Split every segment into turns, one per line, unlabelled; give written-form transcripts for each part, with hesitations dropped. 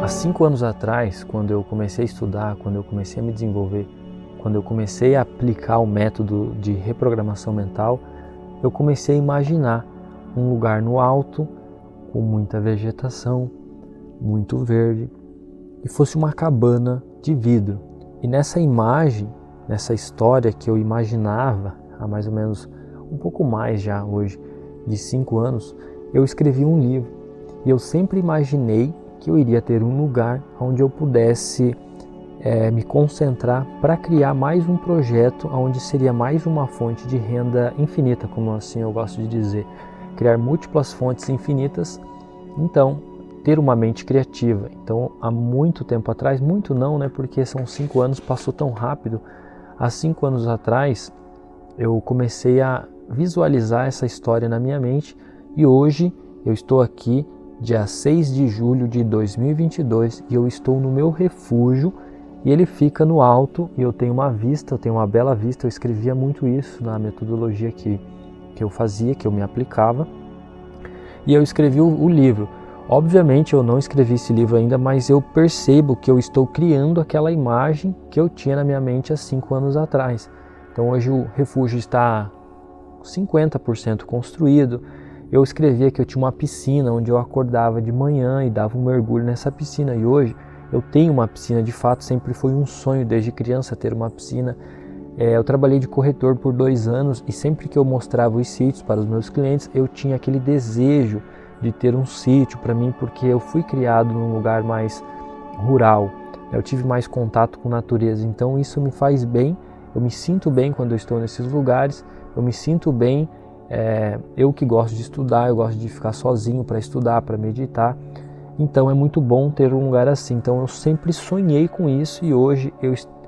Há 5 anos atrás, quando eu comecei a estudar, quando eu comecei a me desenvolver, quando eu comecei a aplicar o método de reprogramação mental, eu comecei a imaginar um lugar no alto, com muita vegetação, muito verde, e fosse uma cabana de vidro. E nessa imagem, nessa história que eu imaginava há mais ou menos um pouco mais já hoje, de 5 anos, eu escrevi um livro. E eu sempre imaginei que eu iria ter um lugar onde eu pudesse me concentrar para criar mais um projeto onde seria mais uma fonte de renda infinita, como assim eu gosto de dizer. Criar múltiplas fontes infinitas, então ter uma mente criativa. Então há muito tempo atrás, muito não, né? Porque são 5 anos, passou tão rápido. Há 5 anos atrás eu comecei a visualizar essa história na minha mente e hoje eu estou aqui dia 6 de julho de 2022 e eu estou no meu refúgio e ele fica no alto e eu tenho uma vista, eu tenho uma bela vista. Eu escrevia muito isso na metodologia que eu fazia, que eu me aplicava, e eu escrevi o livro. Obviamente eu não escrevi esse livro ainda, mas eu percebo que eu estou criando aquela imagem que eu tinha na minha mente há 5 anos atrás. Então hoje o refúgio está 50% construído. Eu escrevia que eu tinha uma piscina onde eu acordava de manhã e dava um mergulho nessa piscina. E hoje eu tenho uma piscina, de fato, sempre foi um sonho desde criança ter uma piscina. Eu trabalhei de corretor por 2 anos e sempre que eu mostrava os sítios para os meus clientes, eu tinha aquele desejo de ter um sítio para mim, porque eu fui criado num lugar mais rural. Eu tive mais contato com a natureza, então isso me faz bem. Eu me sinto bem quando eu estou nesses lugares, eu me sinto bem. Eu que gosto de estudar, eu gosto de ficar sozinho para estudar, para meditar, então é muito bom ter um lugar assim. Então eu sempre sonhei com isso e hoje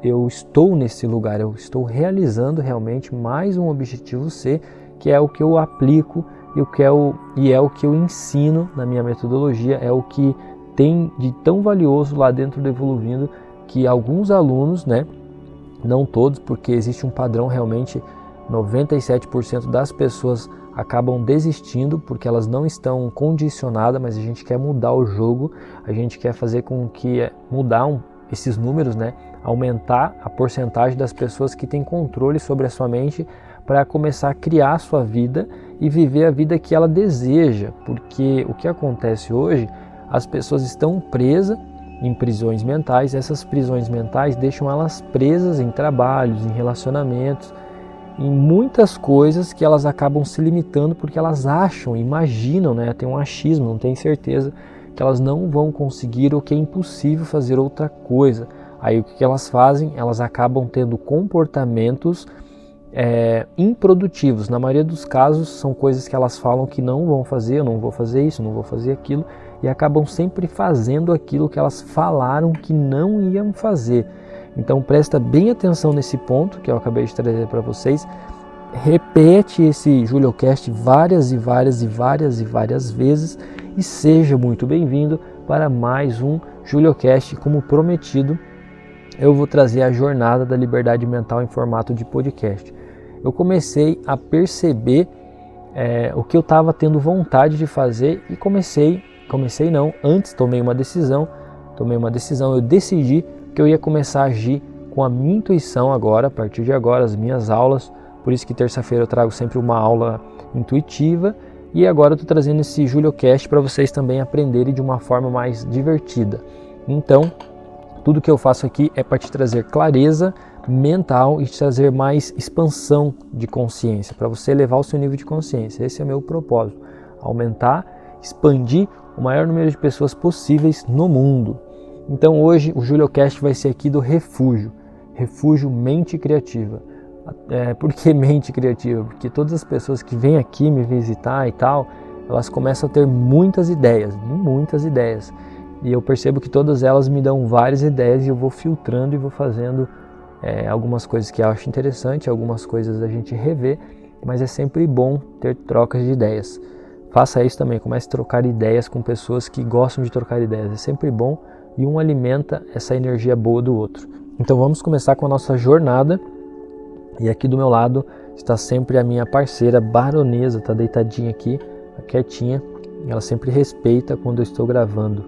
eu estou nesse lugar, eu estou realizando realmente mais um objetivo C, que é o que eu aplico e é o que eu ensino na minha metodologia, é o que tem de tão valioso lá dentro do Evoluindo, que alguns alunos, né, não todos, porque existe um padrão realmente. 97% das pessoas acabam desistindo porque elas não estão condicionadas, mas a gente quer mudar o jogo, a gente quer fazer com que mudar esses números, né? Aumentar a porcentagem das pessoas que têm controle sobre a sua mente para começar a criar a sua vida e viver a vida que ela deseja, porque o que acontece hoje, as pessoas estão presas em prisões mentais. Essas prisões mentais deixam elas presas em trabalhos, em relacionamentos, em muitas coisas que elas acabam se limitando porque elas acham, imaginam, né? Tem um achismo, não tem certeza que elas não vão conseguir ou que é impossível fazer outra coisa. Aí o que elas fazem? Elas acabam tendo comportamentos improdutivos. Na maioria dos casos são coisas que elas falam que não vão fazer, eu não vou fazer isso, não vou fazer aquilo, e acabam sempre fazendo aquilo que elas falaram que não iam fazer. Então presta bem atenção nesse ponto que eu acabei de trazer para vocês. Repete esse JulioCast várias e várias e várias e várias vezes e seja muito bem-vindo para mais um JulioCast. Como prometido, eu vou trazer a jornada da liberdade mental em formato de podcast. Eu comecei a perceber o que eu estava tendo vontade de fazer e antes tomei uma decisão, eu decidi que eu ia começar a agir com a minha intuição agora, a partir de agora, as minhas aulas. Por isso que terça-feira eu trago sempre uma aula intuitiva e agora eu estou trazendo esse JulioCast para vocês também aprenderem de uma forma mais divertida. Então, tudo que eu faço aqui é para te trazer clareza mental e te trazer mais expansão de consciência, para você elevar o seu nível de consciência. Esse é o meu propósito, aumentar, expandir o maior número de pessoas possíveis no mundo. Então hoje o JulioCast vai ser aqui do refúgio mente criativa. Por que mente criativa? Porque todas as pessoas que vêm aqui me visitar e tal, elas começam a ter muitas ideias. E eu percebo que todas elas me dão várias ideias e eu vou filtrando e vou fazendo algumas coisas que eu acho interessante, algumas coisas a gente revê, mas é sempre bom ter trocas de ideias. Faça isso também, comece a trocar ideias com pessoas que gostam de trocar ideias, é sempre bom. E um alimenta essa energia boa do outro. Então vamos começar com a nossa jornada. E aqui do meu lado está sempre a minha parceira Baronesa, está deitadinha aqui, quietinha. Ela sempre respeita quando eu estou gravando.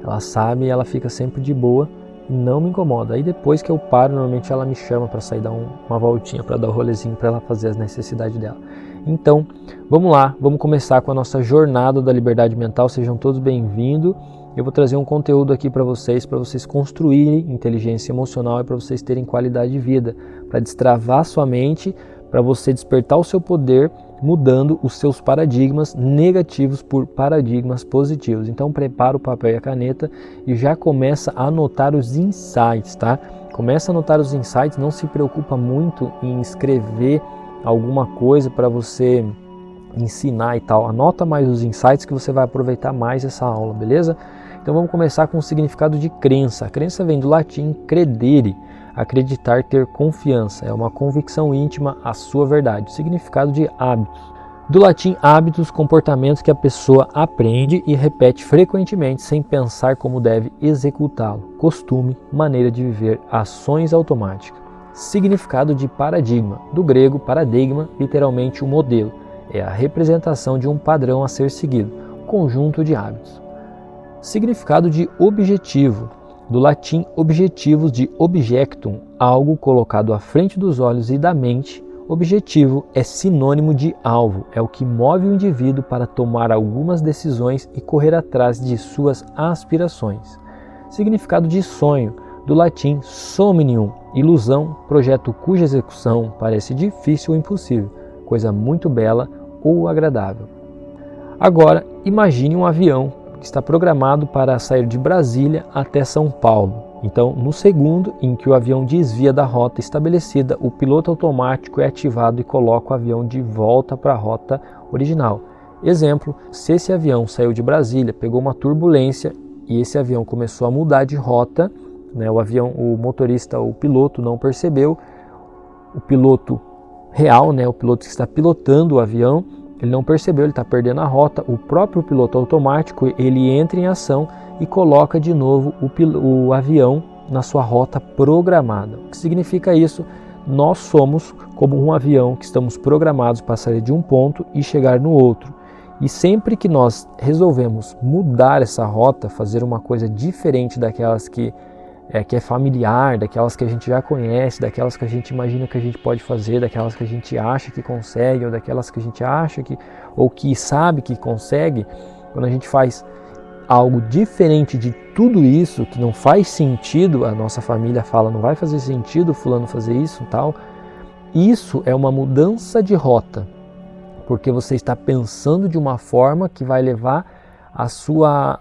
Ela sabe e ela fica sempre de boa e não me incomoda. Aí depois que eu paro, normalmente ela me chama para sair dar uma voltinha, para dar um rolezinho, para ela fazer as necessidades dela. Então, vamos lá, vamos começar com a nossa jornada da liberdade mental. Sejam todos bem-vindos. Eu vou trazer um conteúdo aqui para vocês construírem inteligência emocional e para vocês terem qualidade de vida, para destravar sua mente, para você despertar o seu poder, mudando os seus paradigmas negativos por paradigmas positivos. Então prepara o papel e a caneta e já começa a anotar os insights, tá? Começa a anotar os insights, não se preocupa muito em escrever alguma coisa para você ensinar e tal. Anota mais os insights que você vai aproveitar mais essa aula, beleza? Então vamos começar com o significado de crença. A crença vem do latim credere, acreditar, ter confiança. É uma convicção íntima à sua verdade. O significado de hábitos. Do latim hábitos, comportamentos que a pessoa aprende e repete frequentemente sem pensar como deve executá-lo. Costume, maneira de viver, ações automáticas. Significado de paradigma. Do grego paradigma, literalmente um modelo. É a representação de um padrão a ser seguido, conjunto de hábitos. Significado de objetivo. Do latim objetivos, de objectum, algo colocado à frente dos olhos e da mente. Objetivo é sinônimo de alvo, é o que move o indivíduo para tomar algumas decisões e correr atrás de suas aspirações. Significado de sonho. Do latim somnium, ilusão, projeto cuja execução parece difícil ou impossível, coisa muito bela ou agradável. Agora, imagine um avião que está programado para sair de Brasília até São Paulo. Então, no segundo em que o avião desvia da rota estabelecida, o piloto automático é ativado e coloca o avião de volta para a rota original. Exemplo, se esse avião saiu de Brasília, pegou uma turbulência e esse avião começou a mudar de rota, né, o motorista, o piloto não percebeu, o piloto real, né, o piloto que está pilotando o avião, ele não percebeu, ele está perdendo a rota. O próprio piloto automático, ele entra em ação e coloca de novo o avião na sua rota programada. O que significa isso? Nós somos como um avião que estamos programados para sair de um ponto e chegar no outro. E sempre que nós resolvemos mudar essa rota, fazer uma coisa diferente daquelas que é familiar, daquelas que a gente já conhece, daquelas que a gente imagina que a gente pode fazer, daquelas que a gente acha que consegue, ou daquelas que a gente acha que, ou que sabe que consegue, quando a gente faz algo diferente de tudo isso, que não faz sentido, a nossa família fala, não vai fazer sentido fulano fazer isso e tal, isso é uma mudança de rota, porque você está pensando de uma forma que vai levar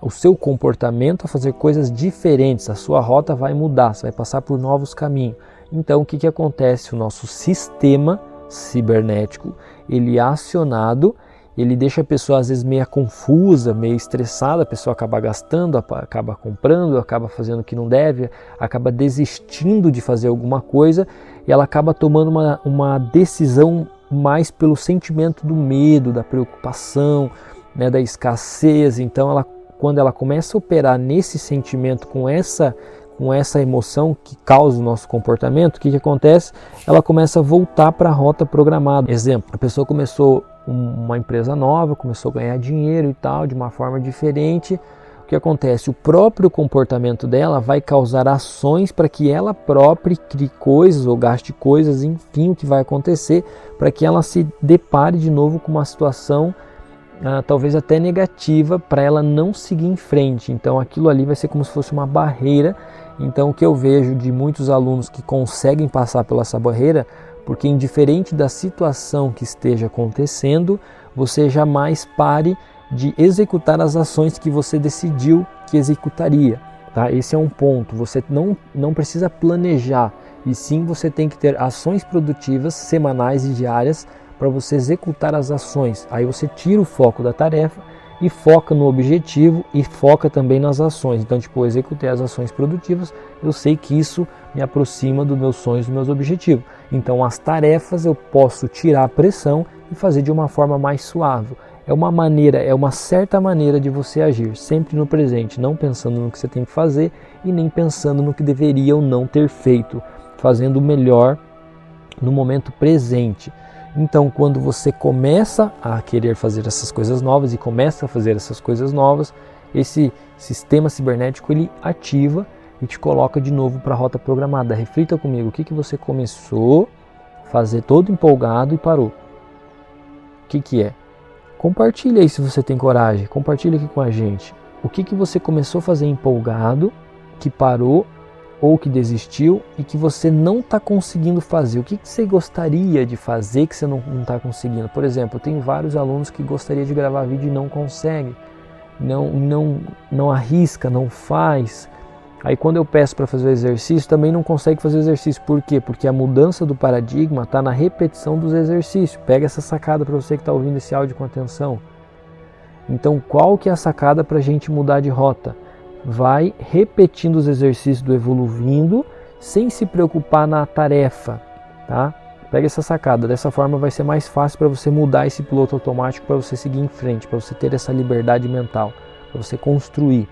o seu comportamento a fazer coisas diferentes, a sua rota vai mudar, você vai passar por novos caminhos. Então o que acontece? O nosso sistema cibernético, ele é acionado, ele deixa a pessoa às vezes meio confusa, meio estressada, a pessoa acaba gastando, acaba comprando, acaba fazendo o que não deve, acaba desistindo de fazer alguma coisa e ela acaba tomando uma decisão mais pelo sentimento do medo, da preocupação, né, da escassez. Então quando ela começa a operar nesse sentimento, com essa emoção que causa o nosso comportamento, o que acontece? Ela começa a voltar para a rota programada. Exemplo, a pessoa começou uma empresa nova, começou a ganhar dinheiro e tal, de uma forma diferente. O que acontece? O próprio comportamento dela vai causar ações para que ela própria crie coisas ou gaste coisas, enfim, o que vai acontecer para que ela se depare de novo com uma situação talvez até negativa, para ela não seguir em frente. Então aquilo ali vai ser como se fosse uma barreira. Então o que eu vejo de muitos alunos que conseguem passar pela essa barreira, porque indiferente da situação que esteja acontecendo, você jamais pare de executar as ações que você decidiu que executaria. Tá? Esse é um ponto, você não precisa planejar, e sim você tem que ter ações produtivas semanais e diárias para você executar as ações. Aí você tira o foco da tarefa e foca no objetivo e foca também nas ações. Então, eu executei as ações produtivas, eu sei que isso me aproxima dos meus sonhos, dos meus objetivos. Então, as tarefas eu posso tirar a pressão e fazer de uma forma mais suave. É uma certa maneira de você agir, sempre no presente, não pensando no que você tem que fazer e nem pensando no que deveria ou não ter feito, fazendo o melhor no momento presente. Então, quando você começa a querer fazer essas coisas novas e começa a fazer essas coisas novas, esse sistema cibernético ele ativa e te coloca de novo para a rota programada. Reflita comigo, o que você começou a fazer todo empolgado e parou? O que é? Compartilha aí se você tem coragem, compartilha aqui com a gente. O que você começou a fazer empolgado, que parou ou que desistiu e que você não está conseguindo fazer? O que você gostaria de fazer que você não está conseguindo? Por exemplo, eu tenho vários alunos que gostariam de gravar vídeo e não conseguem, não arrisca, não faz. Aí quando eu peço para fazer o exercício, também não consegue fazer o exercício. Por quê? Porque a mudança do paradigma está na repetição dos exercícios. Pega essa sacada para você que está ouvindo esse áudio com atenção. Então qual que é a sacada para a gente mudar de rota? Vai repetindo os exercícios do Evoluindo, sem se preocupar na tarefa, tá? Pega essa sacada, dessa forma vai ser mais fácil para você mudar esse piloto automático, para você seguir em frente, para você ter essa liberdade mental, para você construir,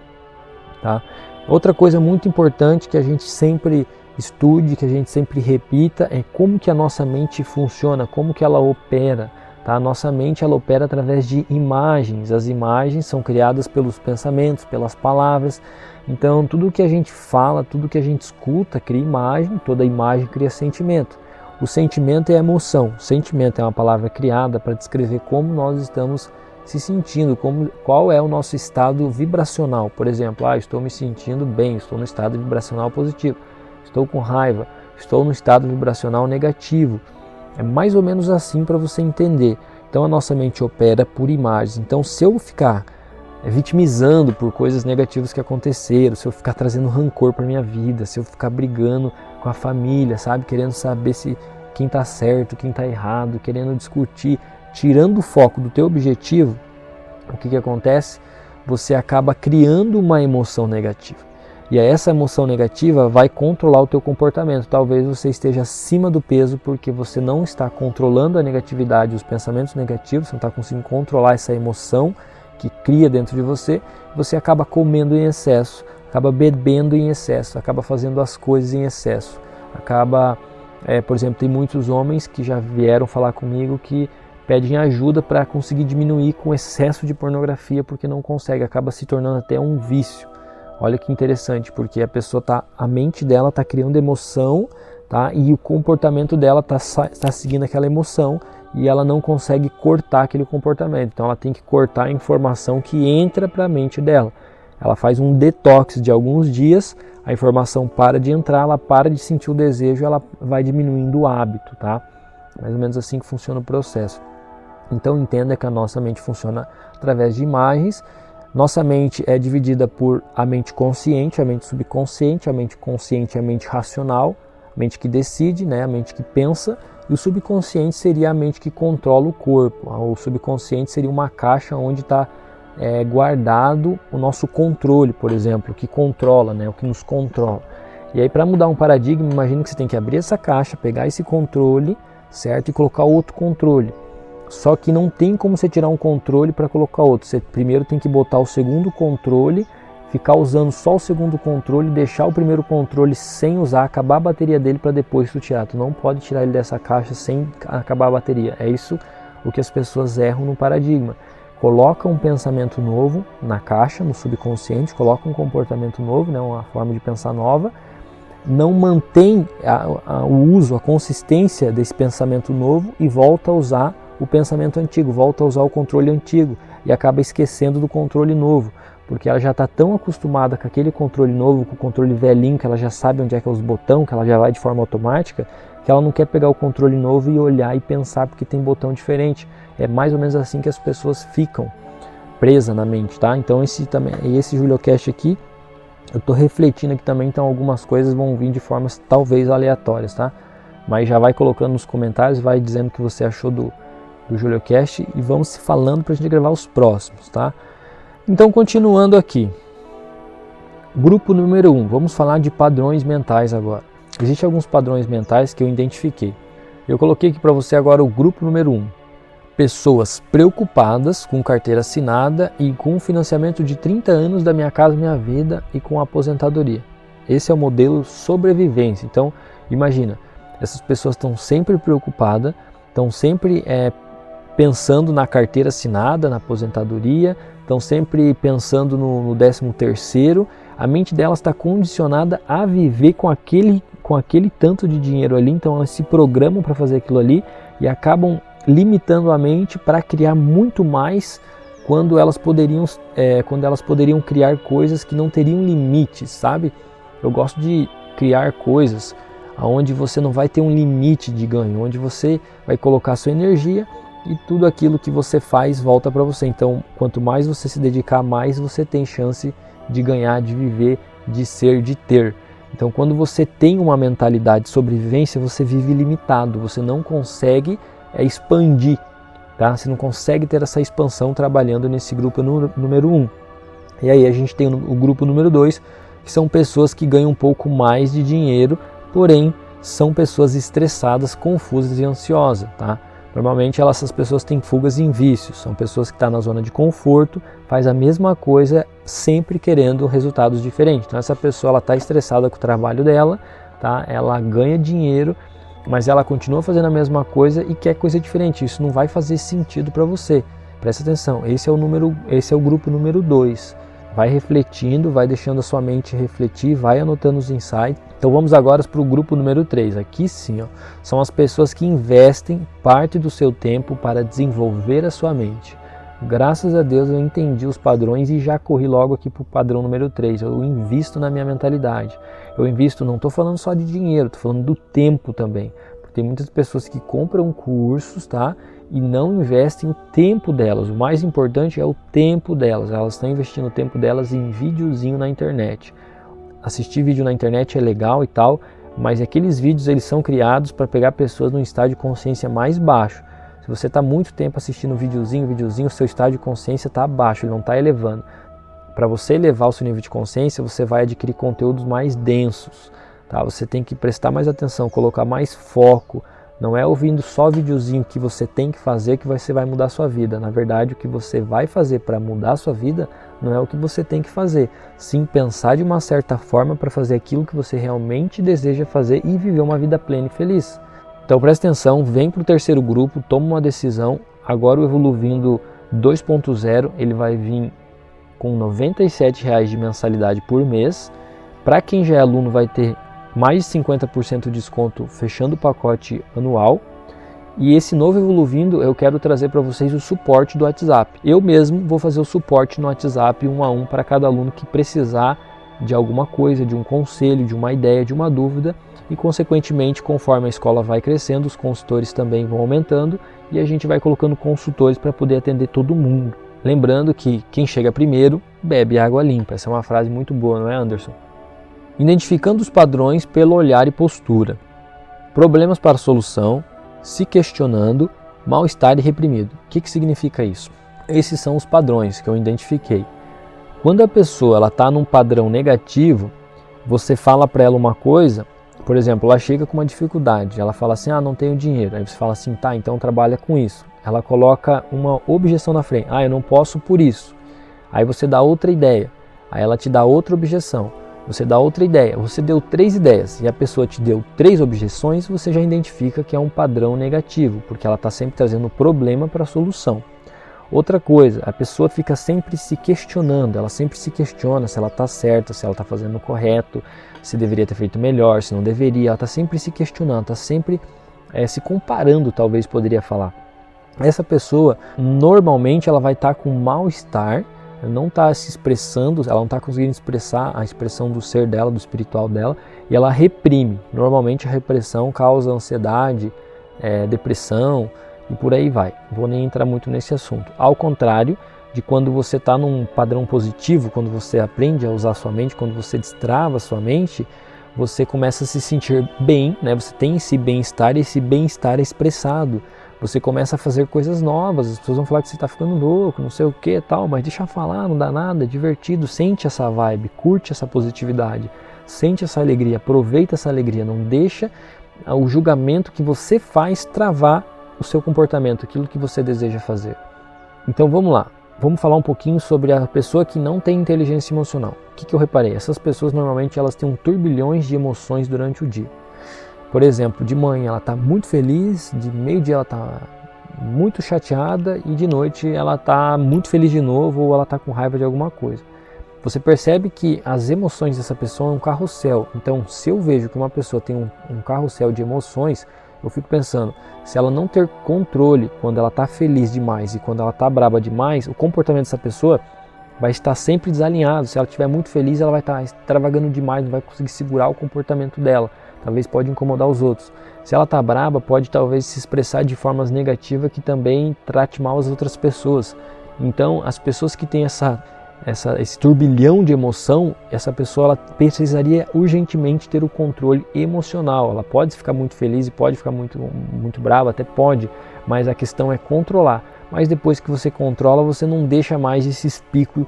tá? Outra coisa muito importante que a gente sempre estude, que a gente sempre repita, é como que a nossa mente funciona, como que ela opera. Tá? A nossa mente ela opera através de imagens. As imagens são criadas pelos pensamentos, pelas palavras. Então tudo que a gente fala, tudo que a gente escuta cria imagem, toda imagem cria sentimento. O sentimento é a emoção. Sentimento é uma palavra criada para descrever como nós estamos se sentindo, qual é o nosso estado vibracional. Por exemplo, estou me sentindo bem, estou no estado vibracional positivo. Estou com raiva, estou no estado vibracional negativo. É mais ou menos assim para você entender. Então a nossa mente opera por imagens. Então se eu ficar vitimizando por coisas negativas que aconteceram, se eu ficar trazendo rancor para minha vida, se eu ficar brigando com a família, sabe, querendo saber se quem está certo, quem está errado, querendo discutir, tirando o foco do teu objetivo, o que acontece? Você acaba criando uma emoção negativa. E essa emoção negativa vai controlar o teu comportamento. Talvez você esteja acima do peso porque você não está controlando a negatividade, os pensamentos negativos, você não está conseguindo controlar essa emoção que cria dentro de você. Você acaba comendo em excesso, acaba bebendo em excesso, acaba fazendo as coisas em excesso. Por exemplo, tem muitos homens que já vieram falar comigo que pedem ajuda para conseguir diminuir com excesso de pornografia porque não consegue, acaba se tornando até um vício. Olha que interessante, porque a mente dela está criando emoção, tá? E o comportamento dela está seguindo aquela emoção e ela não consegue cortar aquele comportamento. Então ela tem que cortar a informação que entra para a mente dela. Ela faz um detox de alguns dias, a informação para de entrar, ela para de sentir o desejo, ela vai diminuindo o hábito, tá? Mais ou menos assim que funciona o processo. Então entenda que a nossa mente funciona através de imagens. Nossa mente é dividida por a mente consciente, a mente subconsciente, a mente consciente é a mente racional, a mente que decide, né, a mente que pensa, e o subconsciente seria a mente que controla o corpo. O subconsciente seria uma caixa onde está guardado o nosso controle, por exemplo, que controla, né, o que nos controla. E aí para mudar um paradigma, imagine que você tem que abrir essa caixa, pegar esse controle, certo, e colocar outro controle. Só que não tem como você tirar um controle para colocar outro. Você primeiro tem que botar o segundo controle, ficar usando só o segundo controle, deixar o primeiro controle sem usar, acabar a bateria dele para depois tu tirar. Tu não pode tirar ele dessa caixa sem acabar a bateria. É isso o que as pessoas erram no paradigma. Coloca um pensamento novo na caixa, no subconsciente, coloca um comportamento novo, né, uma forma de pensar nova, não mantém o uso, a consistência desse pensamento novo e volta a usar o pensamento antigo, volta a usar o controle antigo e acaba esquecendo do controle novo, porque ela já está tão acostumada com aquele controle novo, com o controle velhinho, que ela já sabe onde é que é os botões, que ela já vai de forma automática, que ela não quer pegar o controle novo e olhar e pensar porque tem botão diferente. É mais ou menos assim que as pessoas ficam presas na mente, tá? Então esse JulioCast aqui, eu estou refletindo aqui também, então algumas coisas vão vir de formas talvez aleatórias, tá? Mas já vai colocando nos comentários, vai dizendo o que você achou do JulioCast e vamos se falando para a gente gravar os próximos, tá? Então, continuando aqui. Grupo número 1, vamos falar de padrões mentais agora. Existem alguns padrões mentais que eu identifiquei. Eu coloquei aqui para você agora o grupo número 1. Pessoas preocupadas com carteira assinada e com o financiamento de 30 anos da Minha Casa Minha Vida e com a aposentadoria. Esse é o modelo sobrevivência. Então, imagina, essas pessoas estão sempre preocupadas, estão sempre pensando na carteira assinada, na aposentadoria, estão sempre pensando no 13º. A mente delas está condicionada a viver com aquele tanto de dinheiro ali, então elas se programam para fazer aquilo ali e acabam limitando a mente para criar muito mais quando elas poderiam criar coisas que não teriam limites, sabe? Eu gosto de criar coisas onde você não vai ter um limite de ganho, onde você vai colocar sua energia e tudo aquilo que você faz volta para você. Então, quanto mais você se dedicar, mais você tem chance de ganhar, de viver, de ser, de ter. Então, quando você tem uma mentalidade de sobrevivência, você vive limitado, você não consegue expandir, tá? Você não consegue ter essa expansão trabalhando nesse grupo número 1. E aí a gente tem o grupo número 2, que são pessoas que ganham um pouco mais de dinheiro, porém são pessoas estressadas, confusas e ansiosas, tá? Normalmente essas pessoas têm fugas em vícios, são pessoas que estão na zona de conforto, faz a mesma coisa sempre querendo resultados diferentes. Então essa pessoa está estressada com o trabalho dela, tá? Ela ganha dinheiro, mas ela continua fazendo a mesma coisa e quer coisa diferente. Isso não vai fazer sentido para você. Presta atenção, esse é o grupo número 2. Vai refletindo, vai deixando a sua mente refletir, vai anotando os insights. Então vamos agora para o grupo número 3. Aqui sim, são as pessoas que investem parte do seu tempo para desenvolver a sua mente. Graças a Deus eu entendi os padrões e já corri logo aqui para o padrão número 3. Eu invisto na minha mentalidade. Eu invisto, não estou falando só de dinheiro, estou falando do tempo também. Porque tem muitas pessoas que compram cursos, tá? E não investem o tempo delas. O mais importante é o tempo delas. Elas estão investindo o tempo delas em videozinho na internet. Assistir vídeo na internet é legal e tal, mas aqueles vídeos eles são criados para pegar pessoas num estado de consciência mais baixo. Se você está muito tempo assistindo videozinho, o seu estado de consciência está abaixo, ele não está elevando. Para você elevar o seu nível de consciência, você vai adquirir conteúdos mais densos, tá? Você tem que prestar mais atenção, colocar mais foco. Não é ouvindo só videozinho que você tem que fazer que você vai mudar a sua vida. Na verdade, o que você vai fazer para mudar a sua vida não é o que você tem que fazer. Sim, pensar de uma certa forma para fazer aquilo que você realmente deseja fazer e viver uma vida plena e feliz. Então presta atenção, vem para o 3º grupo, toma uma decisão. Agora o Evoluindo 2.0 ele vai vir com R$ 97,00 de mensalidade por mês. Para quem já é aluno vai ter mais de 50% de desconto fechando o pacote anual. E esse novo Evoluindo eu quero trazer para vocês o suporte do WhatsApp. Eu mesmo vou fazer o suporte no WhatsApp 1 a 1 para cada aluno que precisar de alguma coisa, de um conselho, de uma ideia, de uma dúvida. E consequentemente, conforme a escola vai crescendo, os consultores também vão aumentando e a gente vai colocando consultores para poder atender todo mundo. Lembrando que quem chega primeiro bebe água limpa. Essa é uma frase muito boa, não é, Anderson? Identificando os padrões pelo olhar e postura. Problemas para solução, se questionando, mal-estar e reprimido. O que significa isso? Esses são os padrões que eu identifiquei. Quando a pessoa está num padrão negativo, você fala para ela uma coisa, por exemplo, ela chega com uma dificuldade, ela fala assim, não tenho dinheiro. Aí você fala assim, tá, então trabalha com isso. Ela coloca uma objeção na frente, eu não posso por isso. Aí você dá outra ideia, aí ela te dá outra objeção. Você dá outra ideia, você deu 3 ideias e a pessoa te deu 3 objeções, você já identifica que é um padrão negativo, porque ela está sempre trazendo problema para a solução. Outra coisa, a pessoa fica sempre se questionando, ela sempre se questiona se ela está certa, se ela está fazendo o correto, se deveria ter feito melhor, se não deveria, ela está sempre se questionando, está sempre se comparando, talvez poderia falar. Essa pessoa, normalmente, ela vai estar com mal-estar, não está se expressando, ela não está conseguindo expressar a expressão do ser dela, do espiritual dela, e ela reprime. Normalmente a repressão causa ansiedade, depressão e por aí vai. Não vou nem entrar muito nesse assunto. Ao contrário de quando você está num padrão positivo, quando você aprende a usar sua mente, quando você destrava sua mente, você começa a se sentir bem, né? Você tem esse bem-estar e esse bem-estar é expressado. Você começa a fazer coisas novas, as pessoas vão falar que você está ficando louco, não sei o que tal, mas deixa falar, não dá nada, é divertido, sente essa vibe, curte essa positividade, sente essa alegria, aproveita essa alegria, não deixa o julgamento que você faz travar o seu comportamento, aquilo que você deseja fazer. Então vamos lá, vamos falar um pouquinho sobre a pessoa que não tem inteligência emocional. O que eu reparei? Essas pessoas normalmente elas têm turbilhões de emoções durante o dia. Por exemplo, de manhã ela está muito feliz, de meio-dia ela está muito chateada e de noite ela está muito feliz de novo ou ela está com raiva de alguma coisa. Você percebe que as emoções dessa pessoa é um carrossel. Então, se eu vejo que uma pessoa tem um carrossel de emoções, eu fico pensando, se ela não ter controle quando ela está feliz demais e quando ela está braba demais, o comportamento dessa pessoa vai estar sempre desalinhado. Se ela estiver muito feliz, ela vai estar extravagando demais, não vai conseguir segurar o comportamento dela. Talvez pode incomodar os outros. Se ela está braba, pode talvez se expressar de formas negativas que também trate mal as outras pessoas. Então, as pessoas que têm esse turbilhão de emoção, essa pessoa ela precisaria urgentemente ter o controle emocional. Ela pode ficar muito feliz e pode ficar muito brava, até pode, mas a questão é controlar. Mas depois que você controla, você não deixa mais esses picos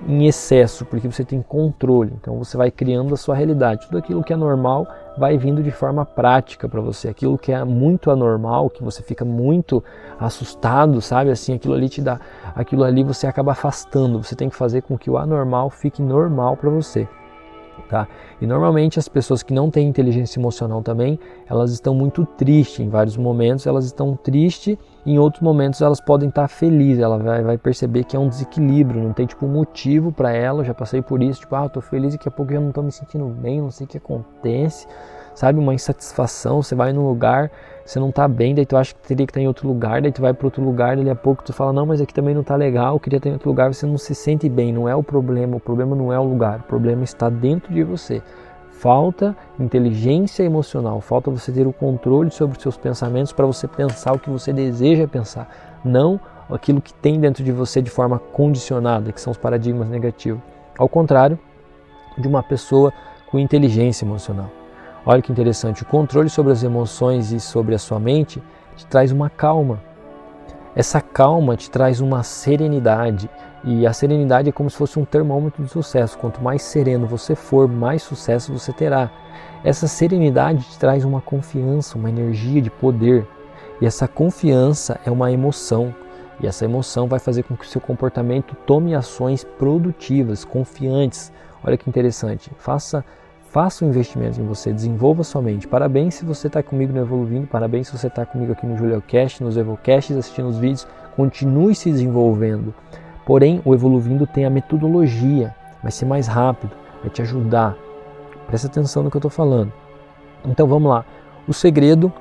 em excesso, porque você tem controle. Então você vai criando a sua realidade. Tudo aquilo que é normal vai vindo de forma prática para você. Aquilo que é muito anormal, que você fica muito assustado, sabe? Assim, aquilo ali te dá, aquilo ali você acaba afastando. Você tem que fazer com que o anormal fique normal para você. Tá? E normalmente as pessoas que não têm inteligência emocional também, elas estão muito tristes em vários momentos, elas estão tristes e em outros momentos elas podem estar felizes, ela vai perceber que é um desequilíbrio, não tem tipo um motivo para ela. Eu já passei por isso, tipo, eu tô feliz e daqui a pouco eu já não tô me sentindo bem, não sei o que acontece, sabe, uma insatisfação. Você vai num lugar, você não tá bem, daí tu acha que teria que estar em outro lugar, daí tu vai para outro lugar, daí a pouco tu fala, não, mas aqui também não tá legal, eu queria estar em outro lugar. Você não se sente bem, não é o problema não é o lugar, o problema está dentro de você. Falta inteligência emocional, falta você ter o controle sobre os seus pensamentos para você pensar o que você deseja pensar, não aquilo que tem dentro de você de forma condicionada, que são os paradigmas negativos. Ao contrário de uma pessoa com inteligência emocional. Olha que interessante, o controle sobre as emoções e sobre a sua mente te traz uma calma. Essa calma te traz uma serenidade, e a serenidade é como se fosse um termômetro de sucesso. Quanto mais sereno você for, mais sucesso você terá. Essa serenidade te traz uma confiança, uma energia de poder, e essa confiança é uma emoção, e essa emoção vai fazer com que o seu comportamento tome ações produtivas, confiantes. Olha que interessante, faça um investimento em você, desenvolva sua mente. Parabéns se você está comigo no Evoluindo, parabéns se você está comigo aqui no JuliaCast, nos Evocasts, assistindo os vídeos, continue se desenvolvendo. Porém, o Evoluindo tem a metodologia, vai ser mais rápido, vai te ajudar. Presta atenção no que eu estou falando. Então vamos lá, o segredo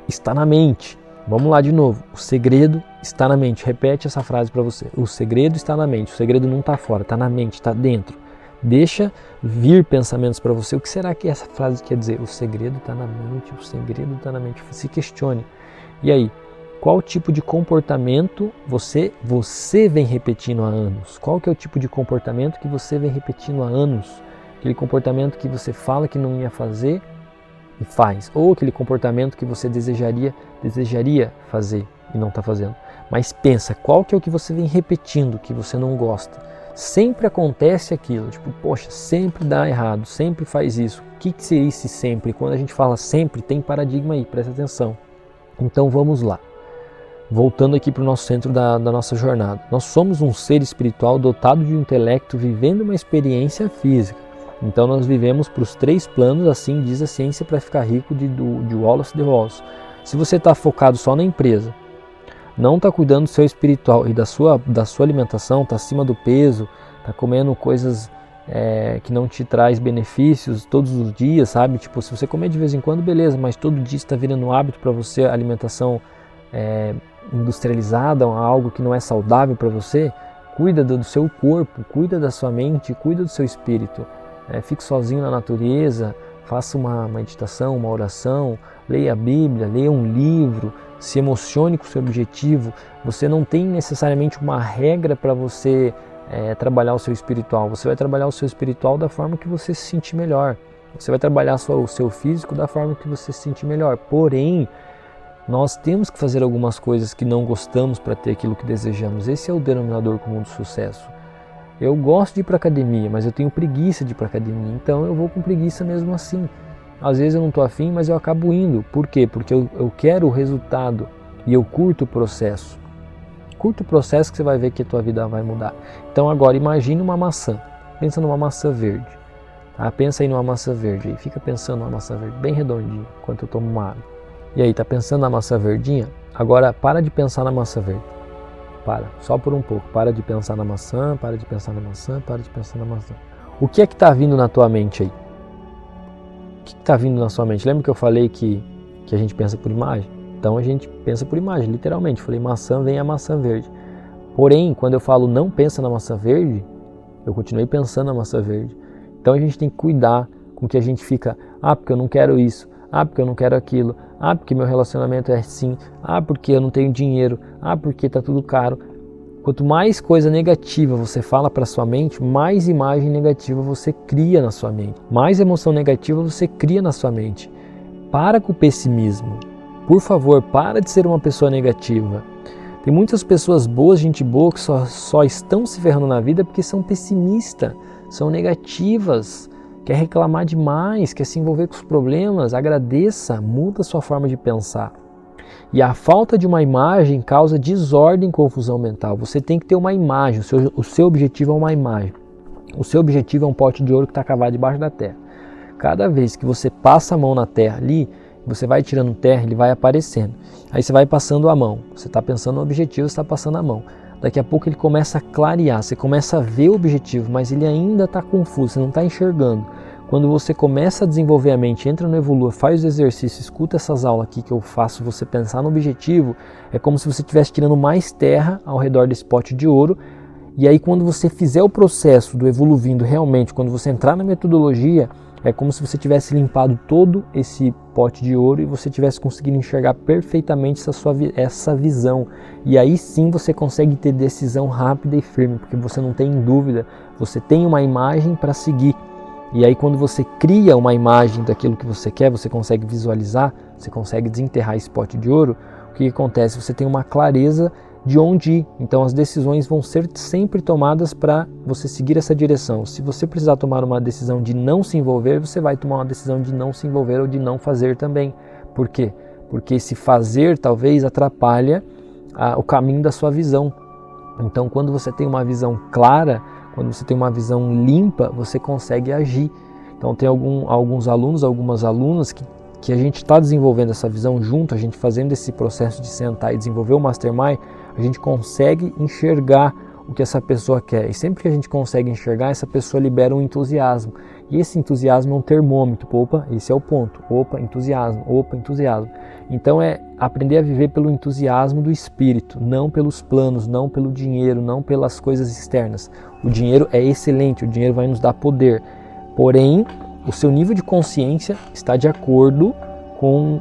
está na mente. Vamos lá de novo, o segredo está na mente. Repete essa frase para você, o segredo está na mente, o segredo não está fora, está na mente, está dentro. Deixa vir pensamentos para você. O que será que essa frase quer dizer? O segredo está na mente, o segredo está na mente. Se questione. E aí, qual tipo de comportamento você vem repetindo há anos? Qual que é o tipo de comportamento que você vem repetindo há anos? Aquele comportamento que você fala que não ia fazer e faz. Ou aquele comportamento que você desejaria fazer e não está fazendo. Mas pensa, qual que é o que você vem repetindo que você não gosta? Sempre acontece aquilo, tipo, poxa, sempre dá errado, sempre faz isso. O que seria esse sempre? Quando a gente fala sempre, tem paradigma aí, presta atenção. Então vamos lá. Voltando aqui para o nosso centro da nossa jornada. Nós somos um ser espiritual dotado de um intelecto vivendo uma experiência física. Então nós vivemos para os 3 planos, assim diz a ciência para ficar rico de Wallace de Wallace. Se você está focado só na empresa, não está cuidando do seu espiritual e da sua alimentação, está acima do peso, está comendo coisas que não te traz benefícios todos os dias, sabe? Tipo, se você comer de vez em quando, beleza, mas todo dia está virando um hábito para você, alimentação industrializada, algo que não é saudável para você, cuida do seu corpo, cuida da sua mente, cuida do seu espírito. Fique sozinho na natureza, faça uma meditação, uma oração, leia a Bíblia, leia um livro, se emocione com o seu objetivo. Você não tem necessariamente uma regra para você trabalhar o seu espiritual. Você vai trabalhar o seu espiritual da forma que você se sentir melhor. Você vai trabalhar o seu físico da forma que você se sentir melhor. Porém, nós temos que fazer algumas coisas que não gostamos para ter aquilo que desejamos. Esse é o denominador comum do sucesso. Eu gosto de ir para academia, mas eu tenho preguiça de ir para academia. Então eu vou com preguiça mesmo assim. Às vezes eu não estou afim, mas eu acabo indo. Por quê? Porque eu quero o resultado e eu curto o processo. Curta o processo que você vai ver que a tua vida vai mudar. Então agora imagine uma maçã. Pensa numa maçã verde. Tá? Pensa aí numa maçã verde. Aí. Fica pensando numa maçã verde bem redondinha enquanto eu tomo uma água. E aí, tá pensando na maçã verdinha? Agora, para de pensar na maçã verde. Para, só por um pouco. Para de pensar na maçã, para de pensar na maçã, para de pensar na maçã. O que é que está vindo na tua mente aí? O que está vindo na sua mente? Lembra que eu falei que a gente pensa por imagem? Então a gente pensa por imagem, literalmente. Falei maçã, vem a maçã verde. Porém, quando eu falo não pensa na maçã verde, eu continuei pensando na maçã verde. Então a gente tem que cuidar com que a gente fica, porque eu não quero isso, porque eu não quero aquilo, porque meu relacionamento é assim, porque eu não tenho dinheiro, porque está tudo caro. Quanto mais coisa negativa você fala para sua mente, mais imagem negativa você cria na sua mente. Mais emoção negativa você cria na sua mente. Para com o pessimismo. Por favor, para de ser uma pessoa negativa. Tem muitas pessoas boas, gente boa, que só estão se ferrando na vida porque são pessimistas, são negativas, quer reclamar demais, quer se envolver com os problemas. Agradeça, muda a sua forma de pensar. E a falta de uma imagem causa desordem e confusão mental. Você tem que ter uma imagem, o seu objetivo é uma imagem. O seu objetivo é um pote de ouro que está cavado debaixo da terra. Cada vez que você passa a mão na terra ali, você vai tirando terra, ele vai aparecendo. Aí você vai passando a mão, você está pensando no objetivo, você está passando a mão. Daqui a pouco ele começa a clarear, você começa a ver o objetivo, mas ele ainda está confuso, você não está enxergando. Quando você começa a desenvolver a mente, entra no Evolua, faz o exercício, escuta essas aulas aqui que eu faço, você pensar no objetivo, é como se você estivesse tirando mais terra ao redor desse pote de ouro. E aí quando você fizer o processo do evoluindo realmente, quando você entrar na metodologia, é como se você tivesse limpado todo esse pote de ouro e você tivesse conseguido enxergar perfeitamente essa visão. E aí sim você consegue ter decisão rápida e firme, porque você não tem dúvida, você tem uma imagem para seguir. E aí quando você cria uma imagem daquilo que você quer, você consegue visualizar, você consegue desenterrar esse pote de ouro, o que acontece? Você tem uma clareza de onde ir. Então as decisões vão ser sempre tomadas para você seguir essa direção. Se você precisar tomar uma decisão de não se envolver, você vai tomar uma decisão de não se envolver ou de não fazer também. Por quê? Porque esse fazer talvez atrapalha o caminho da sua visão. Então quando você tem uma visão clara, quando você tem uma visão limpa, você consegue agir. Então tem alguns alunos, algumas alunas que a gente está desenvolvendo essa visão junto, a gente fazendo esse processo de sentar e desenvolver o Mastermind, a gente consegue enxergar o que essa pessoa quer. E sempre que a gente consegue enxergar, essa pessoa libera um entusiasmo. E esse entusiasmo é um termômetro. Opa, esse é o ponto. Opa, entusiasmo. Opa, entusiasmo. Então é aprender a viver pelo entusiasmo do espírito, não pelos planos, não pelo dinheiro, não pelas coisas externas. O dinheiro é excelente, o dinheiro vai nos dar poder. Porém, o seu nível de consciência está de acordo com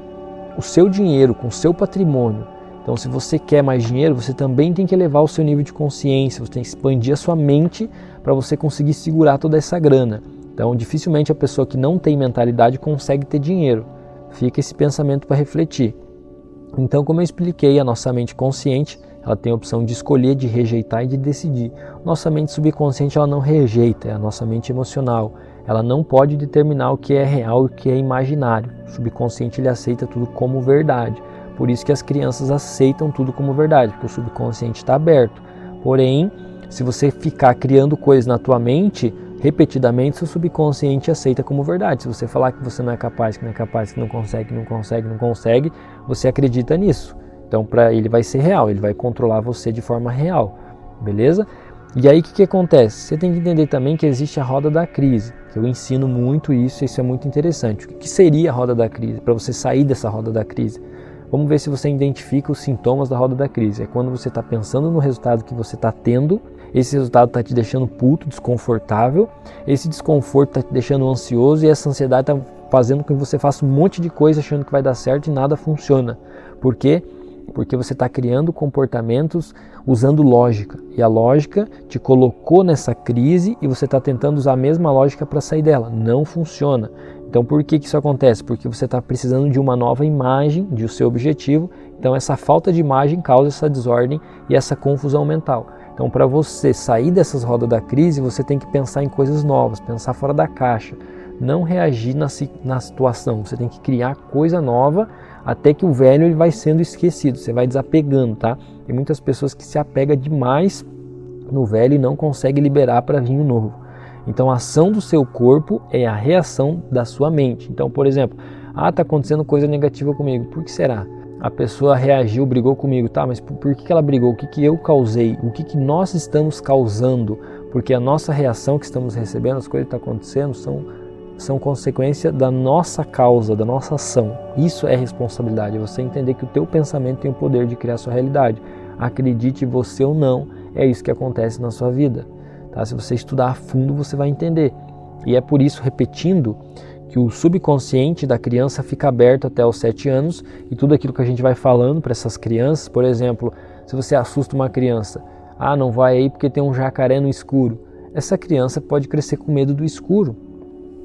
o seu dinheiro, com o seu patrimônio. Então, se você quer mais dinheiro, você também tem que elevar o seu nível de consciência, você tem que expandir a sua mente para você conseguir segurar toda essa grana. Então, dificilmente a pessoa que não tem mentalidade consegue ter dinheiro. Fica esse pensamento para refletir. Então, como eu expliquei, a nossa mente consciente, ela tem a opção de escolher, de rejeitar e de decidir. Nossa mente subconsciente, ela não rejeita, é a nossa mente emocional. Ela não pode determinar o que é real e o que é imaginário. O subconsciente, ele aceita tudo como verdade. Por isso que as crianças aceitam tudo como verdade, porque o subconsciente está aberto. Porém, se você ficar criando coisas na tua mente, repetidamente, seu subconsciente aceita como verdade. Se você falar que você não é capaz, que não é capaz, que não consegue, você acredita nisso. Então, para ele vai ser real, ele vai controlar você de forma real, beleza? E aí, o que acontece? Você tem que entender também que existe a roda da crise, que eu ensino muito isso é muito interessante. O que seria a roda da crise? Para você sair dessa roda da crise, vamos ver se você identifica os sintomas da roda da crise. É quando você está pensando no resultado que você está tendo, esse resultado está te deixando puto, desconfortável, esse desconforto está te deixando ansioso e essa ansiedade está fazendo com que você faça um monte de coisa achando que vai dar certo e nada funciona. Por quê? Porque você está criando comportamentos usando lógica. E a lógica te colocou nessa crise e você está tentando usar a mesma lógica para sair dela. Não funciona. Então por que isso acontece? Porque você está precisando de uma nova imagem de o seu objetivo. Então essa falta de imagem causa essa desordem e essa confusão mental. Então para você sair dessas rodas da crise, você tem que pensar em coisas novas, pensar fora da caixa. Não reagir na situação. Você tem que criar coisa nova até que o velho ele vai sendo esquecido. Você vai desapegando, tá? Tem muitas pessoas que se apegam demais no velho e não conseguem liberar para vir o novo. Então a ação do seu corpo é a reação da sua mente. Então, por exemplo, está acontecendo coisa negativa comigo. Por que será? a pessoa reagiu, brigou comigo, tá, mas por que ela brigou? O que eu causei? O que nós estamos causando? Porque a nossa reação que estamos recebendo, as coisas que estão acontecendo, são consequência da nossa causa, da nossa ação. Isso é responsabilidade, é você entender que o teu pensamento tem o poder de criar a sua realidade. Acredite você ou não, é isso que acontece na sua vida. Tá? Se você estudar a fundo, você vai entender. E é por isso, repetindo, que o subconsciente da criança fica aberto até os 7 anos e tudo aquilo que a gente vai falando para essas crianças, por exemplo, se você assusta uma criança, não vai aí porque tem um jacaré no escuro. Essa criança pode crescer com medo do escuro.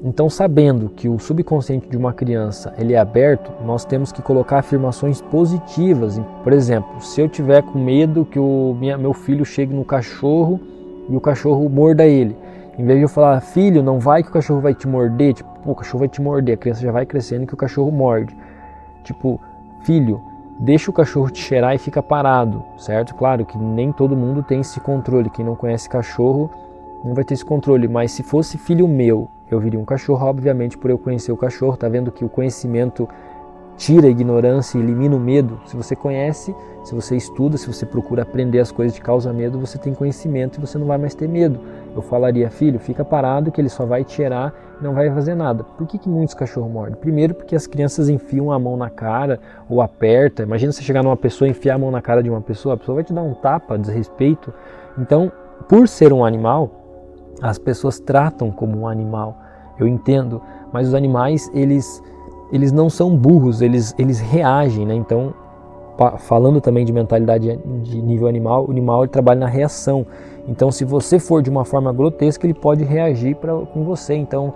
Então, sabendo que o subconsciente de uma criança ele é aberto, nós temos que colocar afirmações positivas. Por exemplo, se eu tiver com medo que meu filho chegue no cachorro e o cachorro morda ele, em vez de eu falar, filho, não vai que o cachorro vai te morder, tipo, o cachorro vai te morder, a criança já vai crescendo que o cachorro morde. Tipo, filho, deixa o cachorro te cheirar e fica parado, certo? Claro que nem todo mundo tem esse controle, quem não conhece cachorro não vai ter esse controle, mas se fosse filho meu, eu viria um cachorro, obviamente por eu conhecer o cachorro, tá vendo que o conhecimento tira a ignorância e elimina o medo. Se você conhece, se você estuda, se você procura aprender as coisas que causam medo, você tem conhecimento e você não vai mais ter medo. Eu falaria, filho, fica parado que ele só vai te cheirar e não vai fazer nada. Por que muitos cachorros mordem? Primeiro porque as crianças enfiam a mão na cara ou aperta. Imagina você chegar numa pessoa e enfiar a mão na cara de uma pessoa, a pessoa vai te dar um tapa, desrespeito. Então, por ser um animal, as pessoas tratam como um animal. Eu entendo, mas os animais, eles não são burros, eles reagem, né? Então, falando também de mentalidade de nível animal, o animal ele trabalha na reação. Então, se você for de uma forma grotesca, ele pode reagir com você. Então,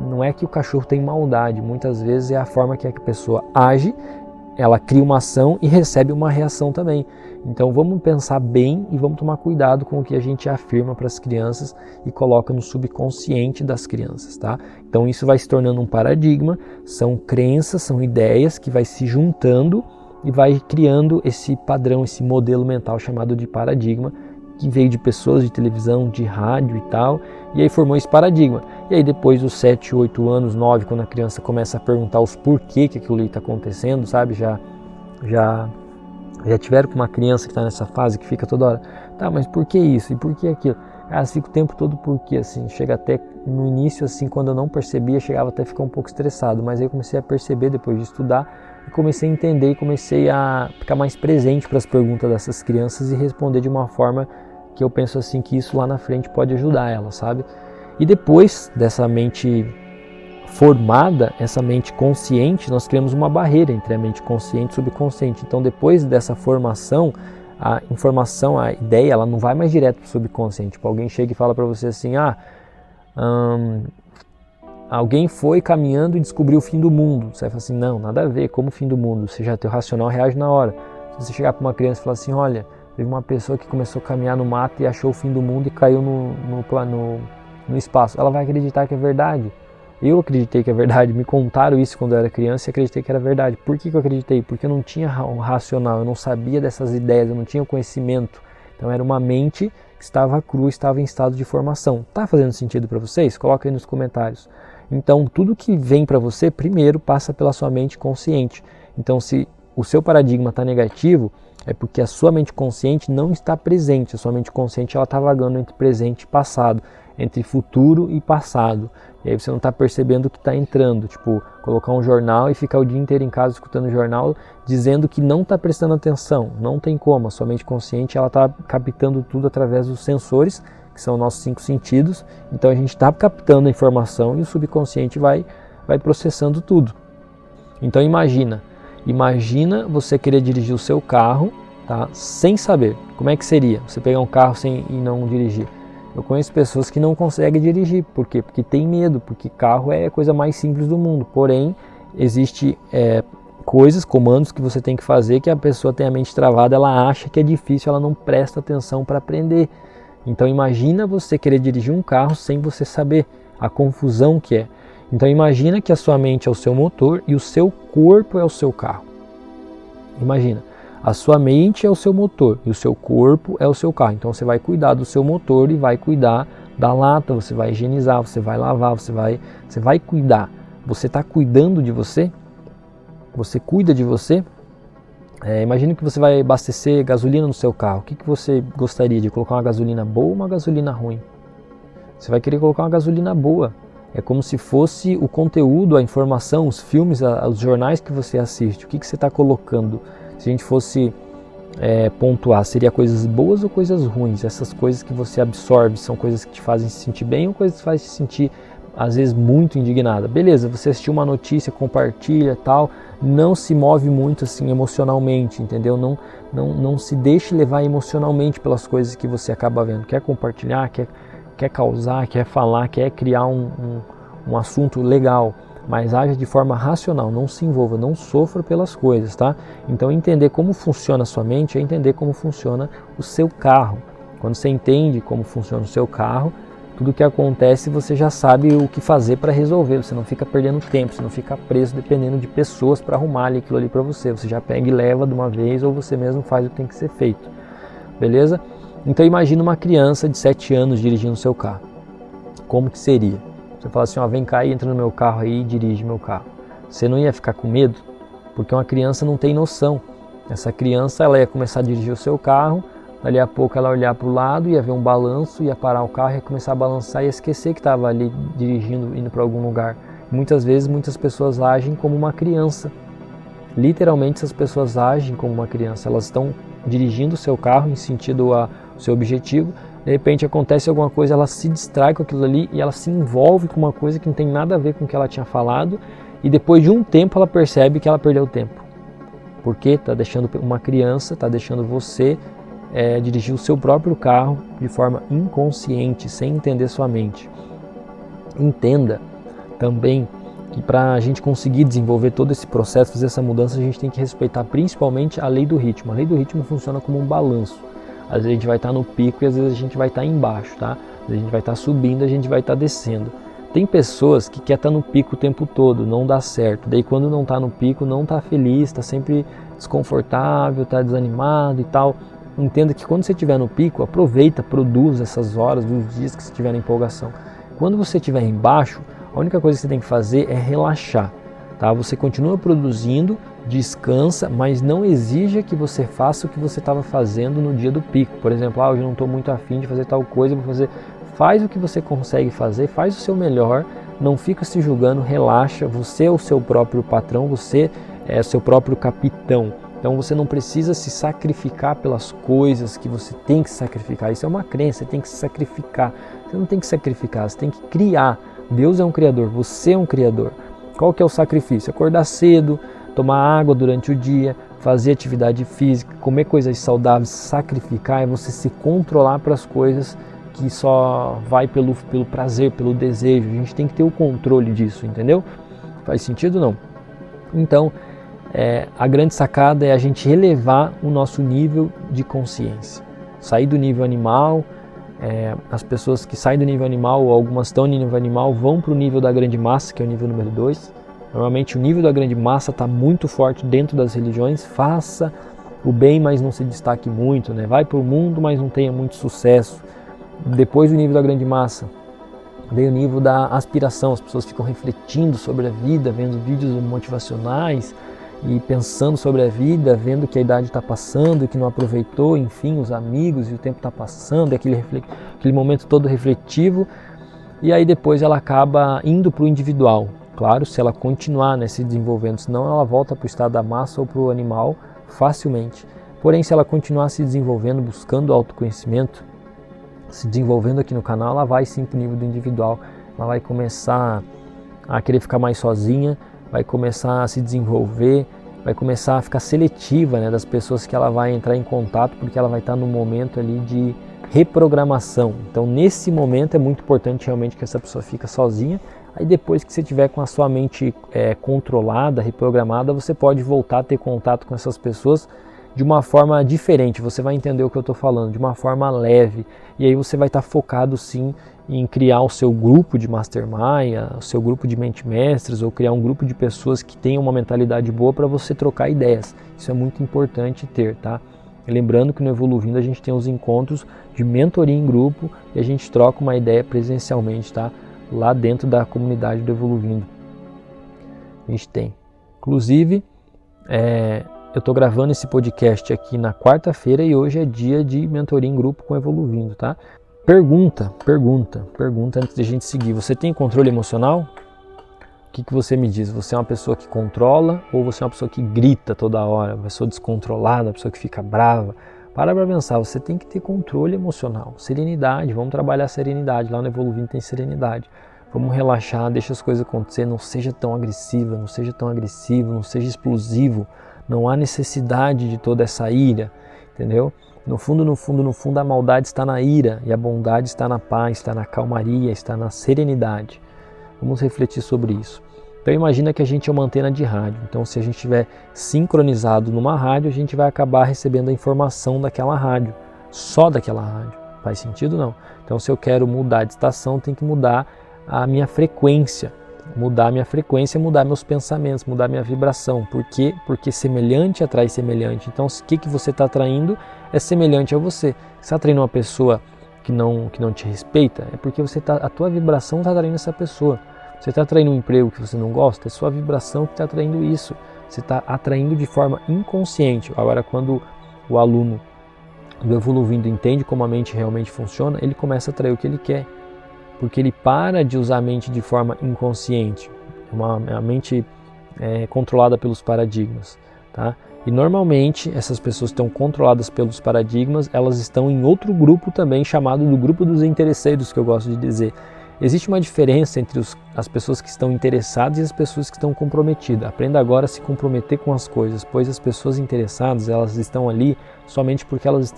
não é que o cachorro tem maldade, muitas vezes é a forma que a pessoa age, ela cria uma ação e recebe uma reação também. Então, vamos pensar bem e vamos tomar cuidado com o que a gente afirma para as crianças e coloca no subconsciente das crianças, tá? Então, isso vai se tornando um paradigma, são crenças, são ideias que vai se juntando e vai criando esse padrão, esse modelo mental chamado de paradigma, que veio de pessoas de televisão, de rádio e tal, e aí formou esse paradigma. E aí depois dos 7, 8 anos, 9, quando a criança começa a perguntar os porquê que aquilo ali está acontecendo, sabe? Já tiveram com uma criança que está nessa fase que fica toda hora, tá, mas por que isso? E por que aquilo? Cara, fica o tempo todo porque, assim, chega até no início, assim, quando eu não percebia, chegava até a ficar um pouco estressado, mas aí eu comecei a perceber depois de estudar e comecei a entender e comecei a ficar mais presente para as perguntas dessas crianças e responder de uma forma que eu penso assim que isso lá na frente pode ajudar ela, sabe? E depois dessa mente formada, essa mente consciente, nós criamos uma barreira entre a mente consciente e subconsciente. Então, depois dessa formação, a informação, a ideia, ela não vai mais direto para o subconsciente. Tipo, alguém chega e fala para você assim, alguém foi caminhando e descobriu o fim do mundo. Você vai falar assim, não, nada a ver, como o fim do mundo? Você já teu racional reage na hora. Se você chegar para uma criança e falar assim, olha, teve uma pessoa que começou a caminhar no mato e achou o fim do mundo e caiu no espaço. Ela vai acreditar que é verdade. Eu acreditei que é verdade. Me contaram isso quando eu era criança e acreditei que era verdade. Por que eu acreditei? Porque eu não tinha um racional, eu não sabia dessas ideias, eu não tinha conhecimento. Então era uma mente que estava crua, estava em estado de formação. Tá fazendo sentido para vocês? Coloca aí nos comentários. Então tudo que vem para você primeiro passa pela sua mente consciente. Então se o seu paradigma está negativo, é porque a sua mente consciente não está presente. A sua mente consciente ela está vagando entre presente e passado, entre futuro e passado. E aí você não está percebendo o que está entrando. Tipo, colocar um jornal e ficar o dia inteiro em casa escutando o jornal, dizendo que não está prestando atenção. Não tem como. A sua mente consciente ela está captando tudo através dos sensores, que são nossos 5 sentidos. Então a gente está captando a informação e o subconsciente vai processando tudo. Então imagina você querer dirigir o seu carro, tá, sem saber. Como é que seria você pegar um carro e não dirigir? Eu conheço pessoas que não conseguem dirigir. Por quê? Porque tem medo, porque carro é a coisa mais simples do mundo. Porém, existe coisas, comandos que você tem que fazer que a pessoa tem a mente travada, ela acha que é difícil, ela não presta atenção para aprender. Então imagina você querer dirigir um carro sem você saber a confusão que é. Então imagina que a sua mente é o seu motor e o seu corpo é o seu carro. Imagina, a sua mente é o seu motor e o seu corpo é o seu carro. Então você vai cuidar do seu motor e vai cuidar da lata, você vai higienizar, você vai lavar, você vai cuidar. Você está cuidando de você? Você cuida de você? Imagina que você vai abastecer gasolina no seu carro. O que você gostaria de colocar, uma gasolina boa ou uma gasolina ruim? Você vai querer colocar uma gasolina boa. É como se fosse o conteúdo, a informação, os filmes, os jornais que você assiste. O que você está colocando? Se a gente fosse pontuar, seria coisas boas ou coisas ruins? Essas coisas que você absorve são coisas que te fazem se sentir bem ou coisas que fazem te sentir, às vezes, muito indignada? Beleza, você assistiu uma notícia, compartilha, tal, não se move muito assim emocionalmente, entendeu? Não se deixe levar emocionalmente pelas coisas que você acaba vendo. Quer compartilhar, quer causar, quer falar, quer criar um assunto legal, mas haja de forma racional, não se envolva, não sofra pelas coisas, tá? Então entender como funciona a sua mente é entender como funciona o seu carro. Quando você entende como funciona o seu carro, tudo que acontece você já sabe o que fazer para resolver, você não fica perdendo tempo, você não fica preso dependendo de pessoas para arrumar aquilo ali para você, você já pega e leva de uma vez ou você mesmo faz o que tem que ser feito, beleza? Então imagina uma criança de 7 anos dirigindo o seu carro, como que seria? Você fala assim, vem cá e entra no meu carro aí e dirige meu carro. Você não ia ficar com medo? Porque uma criança não tem noção. Essa criança ela ia começar a dirigir o seu carro, dali a pouco ela ia olhar para o lado, ia ver um balanço, ia parar o carro, ia começar a balançar e ia esquecer que estava ali dirigindo, indo para algum lugar. Muitas vezes, muitas pessoas agem como uma criança. Literalmente, essas pessoas agem como uma criança. Elas estão dirigindo o seu carro em sentido ao seu objetivo. De repente acontece alguma coisa, ela se distrai com aquilo ali e ela se envolve com uma coisa que não tem nada a ver com o que ela tinha falado e depois de um tempo ela percebe que ela perdeu tempo. Porque está deixando uma criança, está deixando você dirigir o seu próprio carro de forma inconsciente, sem entender sua mente. Entenda também que para a gente conseguir desenvolver todo esse processo, fazer essa mudança, a gente tem que respeitar principalmente a lei do ritmo. A lei do ritmo funciona como um balanço. Às vezes a gente vai estar no pico e às vezes a gente vai estar embaixo, tá? Às vezes a gente vai estar subindo, a gente vai estar descendo. Tem pessoas que querem estar no pico o tempo todo, não dá certo. Daí quando não está no pico, não está feliz, está sempre desconfortável, está desanimado e tal. Entenda que quando você estiver no pico, aproveita, produz essas horas, dos dias que você estiver na empolgação. Quando você estiver embaixo, a única coisa que você tem que fazer é relaxar, tá? Você continua produzindo, descansa, mas não exija que você faça o que você estava fazendo no dia do pico. Por exemplo, hoje eu não estou muito afim de fazer tal coisa, vou fazer. Faz o que você consegue fazer, faz o seu melhor, não fica se julgando, relaxa, você é o seu próprio patrão, você é o seu próprio capitão. Então você não precisa se sacrificar pelas coisas que você tem que sacrificar. Isso é uma crença, você tem que se sacrificar. Você não tem que sacrificar, você tem que criar. Deus é um criador, você é um criador. Qual que é o sacrifício? Acordar cedo, tomar água durante o dia, fazer atividade física, comer coisas saudáveis, sacrificar é você se controlar para as coisas que só vai pelo prazer, pelo desejo. A gente tem que ter o controle disso, entendeu? Faz sentido ou não? Então, a grande sacada é a gente elevar o nosso nível de consciência. Sair do nível animal, as pessoas que saem do nível animal, ou algumas estão no nível animal, vão para o nível da grande massa, que é o nível número 2. Normalmente o nível da grande massa está muito forte dentro das religiões. Faça o bem, mas não se destaque muito, né? Vai para o mundo, mas não tenha muito sucesso. Depois do nível da grande massa, vem o nível da aspiração. As pessoas ficam refletindo sobre a vida, vendo vídeos motivacionais e pensando sobre a vida, vendo que a idade está passando e que não aproveitou, enfim, os amigos, e o tempo está passando, aquele momento todo refletivo. E aí depois ela acaba indo para o individual. Claro, se ela continuar se desenvolvendo, senão ela volta para o estado da massa ou para o animal facilmente. Porém, se ela continuar se desenvolvendo, buscando autoconhecimento, se desenvolvendo aqui no canal, ela vai sim para o nível do individual. Ela vai começar a querer ficar mais sozinha, vai começar a se desenvolver, vai começar a ficar seletiva, das pessoas que ela vai entrar em contato, porque ela vai estar no momento ali de reprogramação. Então, nesse momento é muito importante realmente que essa pessoa fique sozinha. Aí depois que você tiver com a sua mente controlada, reprogramada, você pode voltar a ter contato com essas pessoas de uma forma diferente. Você vai entender o que eu estou falando, de uma forma leve. E aí você vai estar focado sim em criar o seu grupo de mastermind, o seu grupo de mente mestres, ou criar um grupo de pessoas que tenham uma mentalidade boa para você trocar ideias. Isso é muito importante ter, tá? Lembrando que no Evoluindo a gente tem os encontros de mentoria em grupo e a gente troca uma ideia presencialmente, tá? Lá dentro da comunidade do Evoluindo. A gente tem. Inclusive, eu estou gravando esse podcast aqui na quarta-feira e hoje é dia de mentoria em grupo com Evoluindo, tá? Pergunta antes de a gente seguir. Você tem controle emocional? O que você me diz? Você é uma pessoa que controla ou você é uma pessoa que grita toda hora? Uma pessoa descontrolada, uma pessoa que fica brava? Para pensar, você tem que ter controle emocional, serenidade, vamos trabalhar a serenidade, lá no Evoluindo tem serenidade. Vamos relaxar, deixa as coisas acontecer, não seja tão agressiva, não seja tão agressivo, não seja explosivo, não há necessidade de toda essa ira, entendeu? No fundo, a maldade está na ira e a bondade está na paz, está na calmaria, está na serenidade. Vamos refletir sobre isso. Então imagina que a gente é uma antena de rádio, então se a gente estiver sincronizado numa rádio, a gente vai acabar recebendo a informação daquela rádio, só daquela rádio. Faz sentido? Não. Então se eu quero mudar de estação, tem que mudar a minha frequência, mudar meus pensamentos, mudar minha vibração. Por quê? Porque semelhante atrai semelhante. Então o que você está atraindo é semelhante a você. Você está atraindo uma pessoa que não te respeita, é porque a tua vibração está atraindo essa pessoa. Você está atraindo um emprego que você não gosta, é sua vibração que está atraindo isso. Você está atraindo de forma inconsciente. Agora, quando o aluno do Evoluindo entende como a mente realmente funciona, ele começa a atrair o que ele quer. Porque ele para de usar a mente de forma inconsciente. A mente é controlada pelos paradigmas. Tá? E normalmente essas pessoas que estão controladas pelos paradigmas, elas estão em outro grupo também, chamado do grupo dos interesseiros, que eu gosto de dizer. Existe uma diferença entre as pessoas que estão interessadas e as pessoas que estão comprometidas. Aprenda agora a se comprometer com as coisas, pois as pessoas interessadas, elas estão ali somente porque elas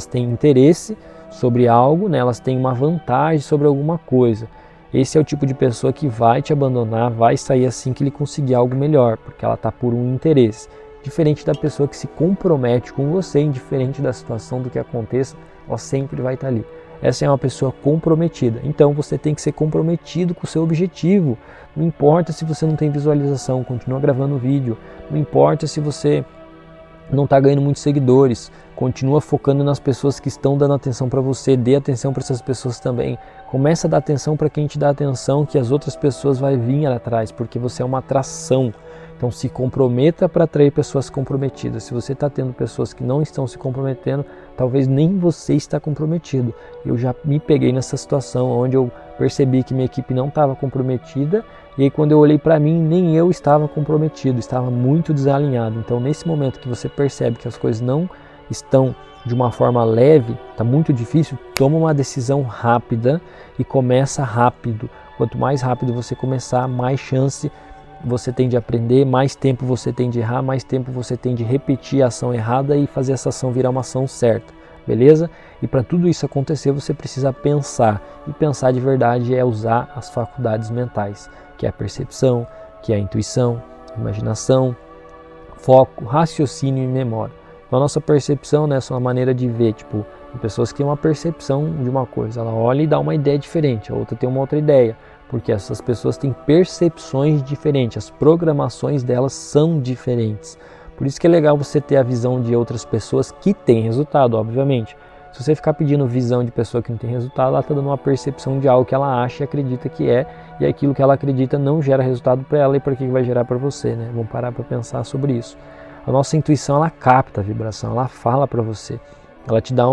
têm interesse sobre algo, né? Elas têm uma vantagem sobre alguma coisa. Esse é o tipo de pessoa que vai te abandonar, vai sair assim que ele conseguir algo melhor, porque ela está por um interesse. Diferente da pessoa que se compromete com você, indiferente da situação do que aconteça, ela sempre vai estar ali. Essa é uma pessoa comprometida. Então você tem que ser comprometido com o seu objetivo. Não importa se você não tem visualização, continua gravando vídeo. Não importa se você não está ganhando muitos seguidores. Continua focando nas pessoas que estão dando atenção para você. Dê atenção para essas pessoas também. Começa a dar atenção para quem te dá atenção, que as outras pessoas vão vir atrás, porque você é uma atração. Então se comprometa para atrair pessoas comprometidas. Se você está tendo pessoas que não estão se comprometendo, talvez nem você está comprometido. Eu já me peguei nessa situação onde eu percebi que minha equipe não estava comprometida e aí quando eu olhei para mim, nem eu estava comprometido, estava muito desalinhado. Então nesse momento que você percebe que as coisas não estão de uma forma leve, está muito difícil, toma uma decisão rápida e começa rápido. Quanto mais rápido você começar, mais chance você tem de aprender, mais tempo você tem de errar, mais tempo você tem de repetir a ação errada e fazer essa ação virar uma ação certa, beleza? E para tudo isso acontecer, você precisa pensar, e pensar de verdade é usar as faculdades mentais, que é a percepção, que é a intuição, imaginação, foco, raciocínio e memória. Então a nossa percepção, né, é uma maneira de ver, tipo, tem pessoas que têm uma percepção de uma coisa, ela olha e dá uma ideia diferente, a outra tem uma outra ideia, porque essas pessoas têm percepções diferentes, as programações delas são diferentes. Por isso que é legal você ter a visão de outras pessoas que têm resultado, obviamente. Se você ficar pedindo visão de pessoa que não tem resultado, ela está dando uma percepção de algo que ela acha e acredita que é, e aquilo que ela acredita não gera resultado para ela e para que vai gerar para você, né? Vamos parar para pensar sobre isso. A nossa intuição, ela capta a vibração, ela fala para você, ela te dá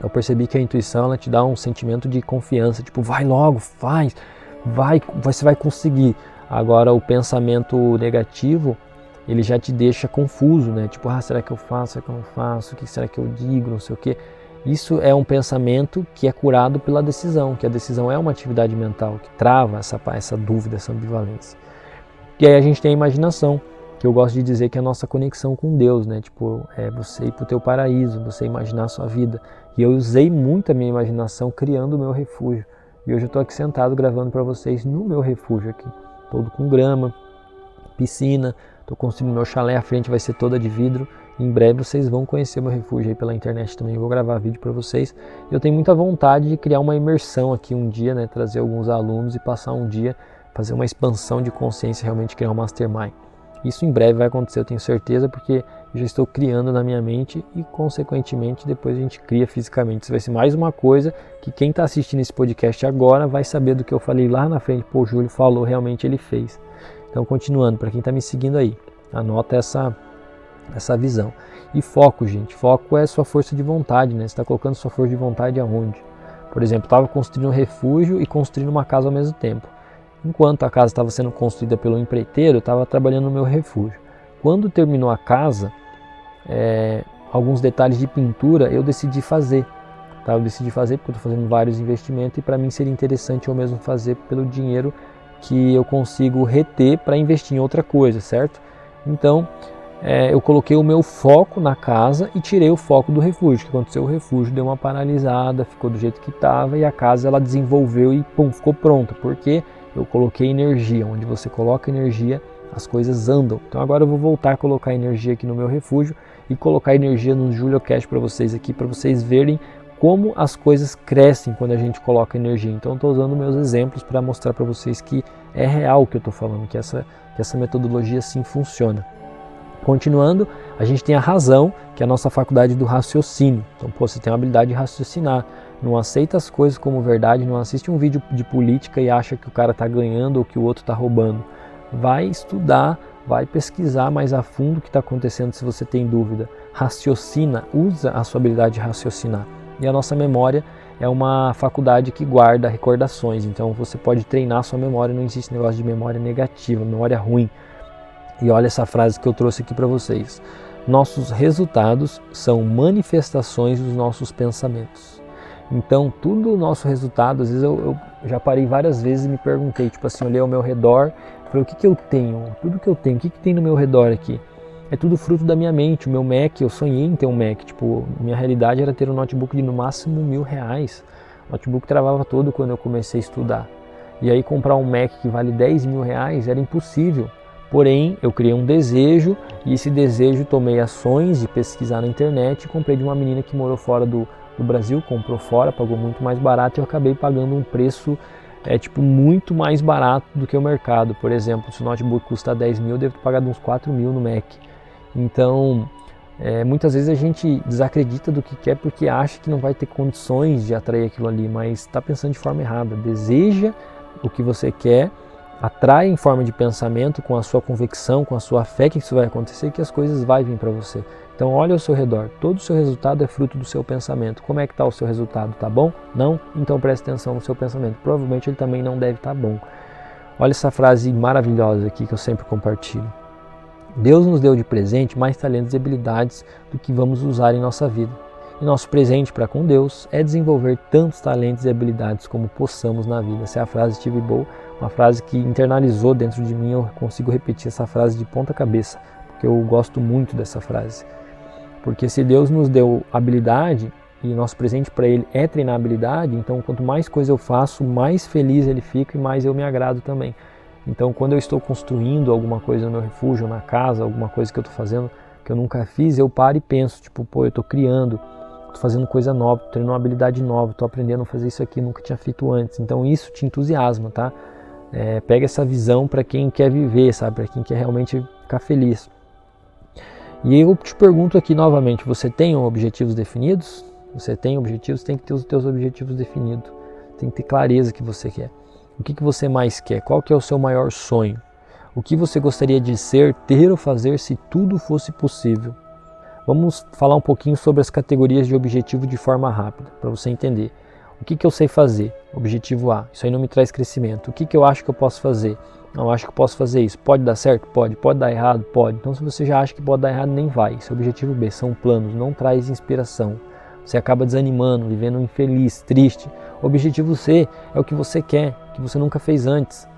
Eu percebi que a intuição, ela te dá um sentimento de confiança, tipo, vai logo, você vai conseguir. Agora o pensamento negativo, ele já te deixa confuso, né? Tipo, será que eu faço, será que eu não faço, o que será que eu digo, não sei o quê. Isso é um pensamento que é curado pela decisão, que a decisão é uma atividade mental que trava essa dúvida, essa ambivalência. E aí a gente tem a imaginação, que eu gosto de dizer que é a nossa conexão com Deus, né? Tipo, é você ir para o teu paraíso, você imaginar a sua vida. E eu usei muito a minha imaginação criando o meu refúgio. E hoje eu estou aqui sentado gravando para vocês no meu refúgio aqui, todo com grama, piscina, estou construindo meu chalé, a frente vai ser toda de vidro. Em breve vocês vão conhecer meu refúgio aí pela internet também, eu vou gravar vídeo para vocês. Eu tenho muita vontade de criar uma imersão aqui um dia, né? Trazer alguns alunos e passar um dia, fazer uma expansão de consciência, realmente criar um mastermind. Isso em breve vai acontecer, eu tenho certeza, porque eu já estou criando na minha mente e, consequentemente, depois a gente cria fisicamente. Isso vai ser mais uma coisa que quem está assistindo esse podcast agora vai saber do que eu falei lá na frente. Pô, o Júlio falou, realmente ele fez. Então, continuando, para quem está me seguindo aí, anota essa visão. E foco, gente, foco é sua força de vontade, né? Você está colocando sua força de vontade aonde? Por exemplo, estava construindo um refúgio e construindo uma casa ao mesmo tempo. Enquanto a casa estava sendo construída pelo empreiteiro, eu estava trabalhando no meu refúgio. Quando terminou a casa, alguns detalhes de pintura eu decidi fazer. Tá? Eu decidi fazer porque eu estou fazendo vários investimentos e para mim seria interessante eu mesmo fazer pelo dinheiro que eu consigo reter para investir em outra coisa, certo? Então, eu coloquei o meu foco na casa e tirei o foco do refúgio. O que aconteceu? O refúgio deu uma paralisada, ficou do jeito que estava e a casa ela desenvolveu e pum, ficou pronta. Porque eu coloquei energia. Onde você coloca energia, as coisas andam. Então agora eu vou voltar a colocar energia aqui no meu refúgio e colocar energia no JulioCast para vocês aqui, para vocês verem como as coisas crescem quando a gente coloca energia. Então eu estou usando meus exemplos para mostrar para vocês que é real o que eu estou falando, que essa metodologia sim funciona. Continuando, a gente tem a razão, que é a nossa faculdade do raciocínio. Então, você tem a habilidade de raciocinar. Não aceita as coisas como verdade, não assiste um vídeo de política e acha que o cara está ganhando ou que o outro está roubando. Vai estudar, vai pesquisar mais a fundo o que está acontecendo se você tem dúvida. Raciocina, usa a sua habilidade de raciocinar. E a nossa memória é uma faculdade que guarda recordações. Então, você pode treinar a sua memória, não existe negócio de memória negativa, memória ruim. E olha essa frase que eu trouxe aqui para vocês. Nossos resultados são manifestações dos nossos pensamentos. Então, tudo o nosso resultado, às vezes eu já parei várias vezes e me perguntei, tipo assim, olhei ao meu redor, falei, o que eu tenho? Tudo que eu tenho, o que tem no meu redor aqui? É tudo fruto da minha mente. O meu Mac, eu sonhei em ter um Mac. Tipo, minha realidade era ter um notebook de no máximo R$1.000. O notebook travava todo quando eu comecei a estudar. E aí comprar um Mac que vale R$10.000 era impossível. Porém, eu criei um desejo e esse desejo tomei ações de pesquisar na internet e comprei de uma menina que morou fora do Brasil, comprou fora, pagou muito mais barato e eu acabei pagando um preço muito mais barato do que o mercado. Por exemplo, se o notebook custa 10 mil, eu devo ter pagado uns 4 mil no Mac. Então, muitas vezes a gente desacredita do que quer porque acha que não vai ter condições de atrair aquilo ali, mas está pensando de forma errada. Deseja o que você quer, atrai em forma de pensamento, com a sua convicção, com a sua fé que isso vai acontecer, que as coisas vão vir para você. Então olha ao seu redor, todo o seu resultado é fruto do seu pensamento. Como é que está o seu resultado? Tá bom? Não? Então preste atenção no seu pensamento. Provavelmente ele também não deve estar bom. Olha essa frase maravilhosa aqui que eu sempre compartilho. Deus nos deu de presente mais talentos e habilidades do que vamos usar em nossa vida. E nosso presente para com Deus é desenvolver tantos talentos e habilidades como possamos na vida. Essa é a frase de Steve Bow, uma frase que internalizou dentro de mim. Eu consigo repetir essa frase de ponta cabeça, porque eu gosto muito dessa frase. Porque se Deus nos deu habilidade e nosso presente para Ele é treinar habilidade, então quanto mais coisa eu faço, mais feliz Ele fica e mais eu me agrado também. Então quando eu estou construindo alguma coisa no meu refúgio, na casa, alguma coisa que eu estou fazendo que eu nunca fiz, eu paro e penso, tipo, pô, eu estou criando, estou fazendo coisa nova, estou treinando uma habilidade nova, estou aprendendo a fazer isso aqui, nunca tinha feito antes. Então isso te entusiasma, tá? Pega essa visão para quem quer viver, sabe? Para quem quer realmente ficar feliz. E eu te pergunto aqui novamente, você tem objetivos definidos? Você tem objetivos? Tem que ter os teus objetivos definidos. Tem que ter clareza que você quer. O que você mais quer? Qual que é o seu maior sonho? O que você gostaria de ser, ter ou fazer se tudo fosse possível? Vamos falar um pouquinho sobre as categorias de objetivo de forma rápida, para você entender. O que eu sei fazer? Objetivo A. Isso aí não me traz crescimento. O que eu acho que eu posso fazer? Não, acho que eu posso fazer isso. Pode dar certo? Pode. Pode dar errado? Pode. Então, se você já acha que pode dar errado, nem vai. Esse é o objetivo B. São planos. Não traz inspiração. Você acaba desanimando, vivendo infeliz, triste. O objetivo C é o que você quer, que você nunca fez antes.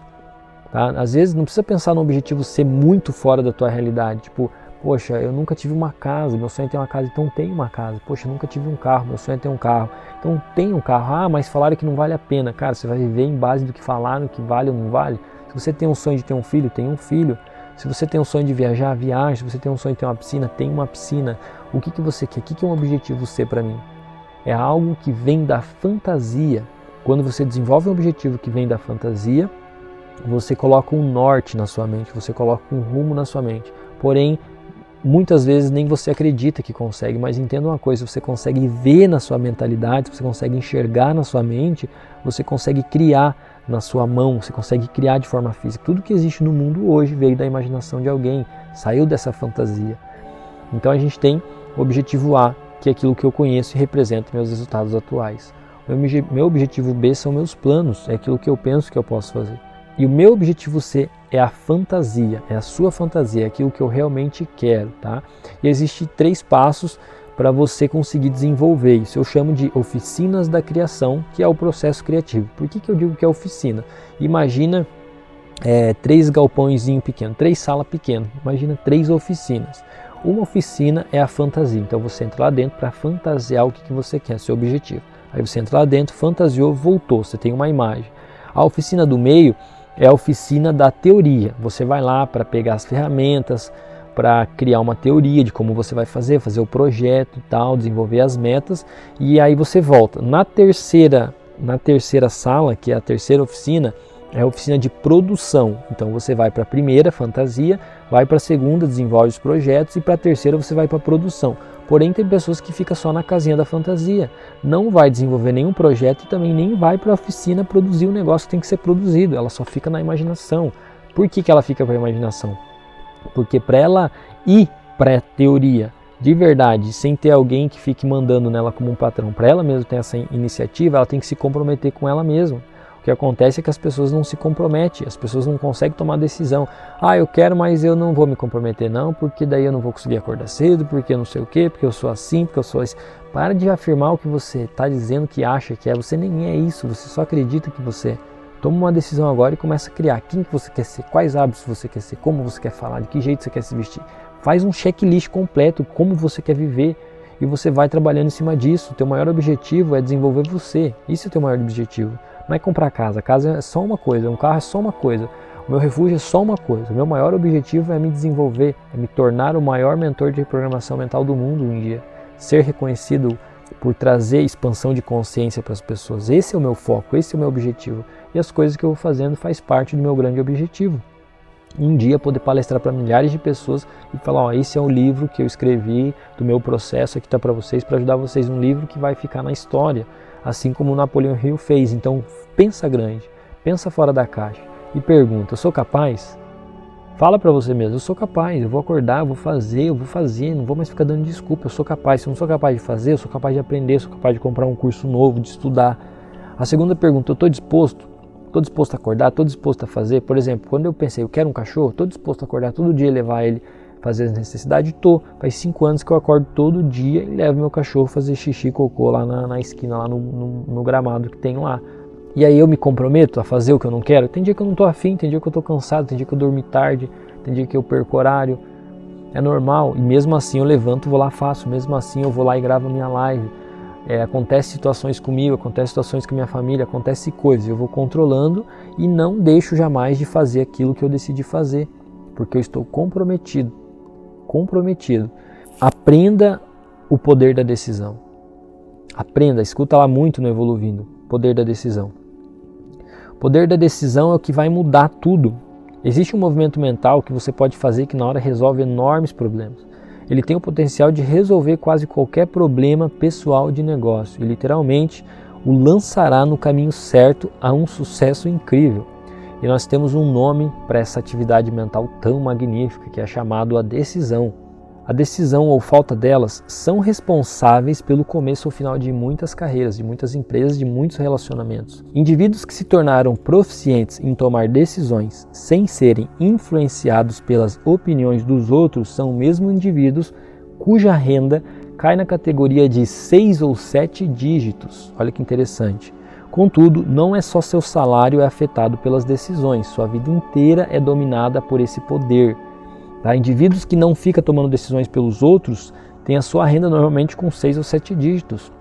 Tá? Às vezes, não precisa pensar no objetivo C muito fora da tua realidade. Tipo, poxa, eu nunca tive uma casa, meu sonho é ter uma casa, então tenho uma casa. Poxa, eu nunca tive um carro, meu sonho é ter um carro. Então tenho um carro. Ah, mas falaram que não vale a pena. Cara, você vai viver em base do que falaram, que vale ou não vale. Se você tem um sonho de ter um filho, tem um filho. Se você tem um sonho de viajar, viaja. Se você tem um sonho de ter uma piscina, tem uma piscina. O que você quer? O que é um objetivo C para mim? É algo que vem da fantasia. Quando você desenvolve um objetivo que vem da fantasia, você coloca um norte na sua mente, você coloca um rumo na sua mente. Porém, muitas vezes nem você acredita que consegue, mas entenda uma coisa, você consegue ver na sua mentalidade, você consegue enxergar na sua mente, você consegue criar na sua mão, você consegue criar de forma física. Tudo que existe no mundo hoje veio da imaginação de alguém, saiu dessa fantasia. Então a gente tem o objetivo A, que é aquilo que eu conheço e representa meus resultados atuais. Meu objetivo B são meus planos, é aquilo que eu penso que eu posso fazer. E o meu objetivo C é a fantasia, é a sua fantasia, é aquilo que eu realmente quero, tá? E existem 3 passos para você conseguir desenvolver isso. Eu chamo de oficinas da criação, que é o processo criativo. Por que eu digo que é oficina? Imagina 3 galpõezinhos pequenos, 3 salas pequenas, imagina 3 oficinas. Uma oficina é a fantasia, então você entra lá dentro para fantasiar o que você quer, seu objetivo. Aí você entra lá dentro, fantasiou, voltou, você tem uma imagem. A oficina do meio é a oficina da teoria. Você vai lá para pegar as ferramentas, para criar uma teoria de como você vai fazer o projeto e tal, desenvolver as metas, e aí você volta. Na terceira sala, que é a terceira oficina, é a oficina de produção. Então você vai para a primeira, fantasia, vai para a segunda, desenvolve os projetos, e para a terceira você vai para a produção. Porém, tem pessoas que ficam só na casinha da fantasia, não vai desenvolver nenhum projeto e também nem vai para a oficina produzir o negócio que tem que ser produzido, ela só fica na imaginação. Por que ela fica para a imaginação? Porque para ela ir para a teoria de verdade, sem ter alguém que fique mandando nela como um patrão, para ela mesma ter essa iniciativa, ela tem que se comprometer com ela mesma. O que acontece é que as pessoas não se comprometem, as pessoas não conseguem tomar decisão. Eu quero, mas eu não vou me comprometer não, porque daí eu não vou conseguir acordar cedo, porque eu não sei o quê, porque eu sou assim, porque eu sou assim. Para de afirmar o que você está dizendo que acha que é. Você nem é isso, você só acredita que você é. Toma uma decisão agora e começa a criar quem que você quer ser, quais hábitos você quer ser, como você quer falar, de que jeito você quer se vestir. Faz um checklist completo, como você quer viver, e você vai trabalhando em cima disso. O teu maior objetivo é desenvolver você, isso é o teu maior objetivo. Não é comprar casa, a casa é só uma coisa, um carro é só uma coisa, o meu refúgio é só uma coisa. O meu maior objetivo é me desenvolver, é me tornar o maior mentor de reprogramação mental do mundo um dia. Ser reconhecido por trazer expansão de consciência para as pessoas. Esse é o meu foco, esse é o meu objetivo. E as coisas que eu vou fazendo faz parte do meu grande objetivo. Um dia poder palestrar para milhares de pessoas e falar, esse é o livro que eu escrevi do meu processo, aqui está para vocês, para ajudar vocês. Um livro que vai ficar na história, assim como o Napoleão Hill fez. Então pensa grande, pensa fora da caixa e pergunta, eu sou capaz? Fala para você mesmo, eu sou capaz, eu vou acordar, eu vou fazer, não vou mais ficar dando desculpa, eu sou capaz. Se eu não sou capaz de fazer, eu sou capaz de aprender, eu sou capaz de comprar um curso novo, de estudar. A segunda pergunta, eu estou disposto? Estou disposto a acordar, estou disposto a fazer? Por exemplo, quando eu pensei, eu quero um cachorro, estou disposto a acordar todo dia e levar ele fazer as necessidades? Estou. Faz 5 anos que eu acordo todo dia e levo meu cachorro fazer xixi e cocô lá na esquina, lá no gramado que tem lá. E aí eu me comprometo a fazer o que eu não quero? Tem dia que eu não estou afim, tem dia que eu estou cansado, tem dia que eu dormi tarde, tem dia que eu perco horário. É normal. E mesmo assim eu levanto, vou lá, faço. Mesmo assim eu vou lá e gravo a minha live. Acontece situações comigo, acontece situações com minha família, acontece coisas. Eu vou controlando e não deixo jamais de fazer aquilo que eu decidi fazer. Porque eu estou comprometido. Aprenda o poder da decisão. Aprenda, escuta lá muito no Evoluindo. Poder da decisão. O poder da decisão é o que vai mudar tudo. Existe um movimento mental que você pode fazer que na hora resolve enormes problemas. Ele tem o potencial de resolver quase qualquer problema pessoal de negócio e literalmente o lançará no caminho certo a um sucesso incrível. E nós temos um nome para essa atividade mental tão magnífica que é chamado a decisão. A decisão ou falta delas são responsáveis pelo começo ou final de muitas carreiras, de muitas empresas, de muitos relacionamentos. Indivíduos que se tornaram proficientes em tomar decisões sem serem influenciados pelas opiniões dos outros são mesmo indivíduos cuja renda cai na categoria de 6 ou 7 dígitos. Olha que interessante. Contudo, não é só seu salário é afetado pelas decisões, sua vida inteira é dominada por esse poder. Indivíduos que não ficam tomando decisões pelos outros têm a sua renda normalmente com 6 ou 7 dígitos.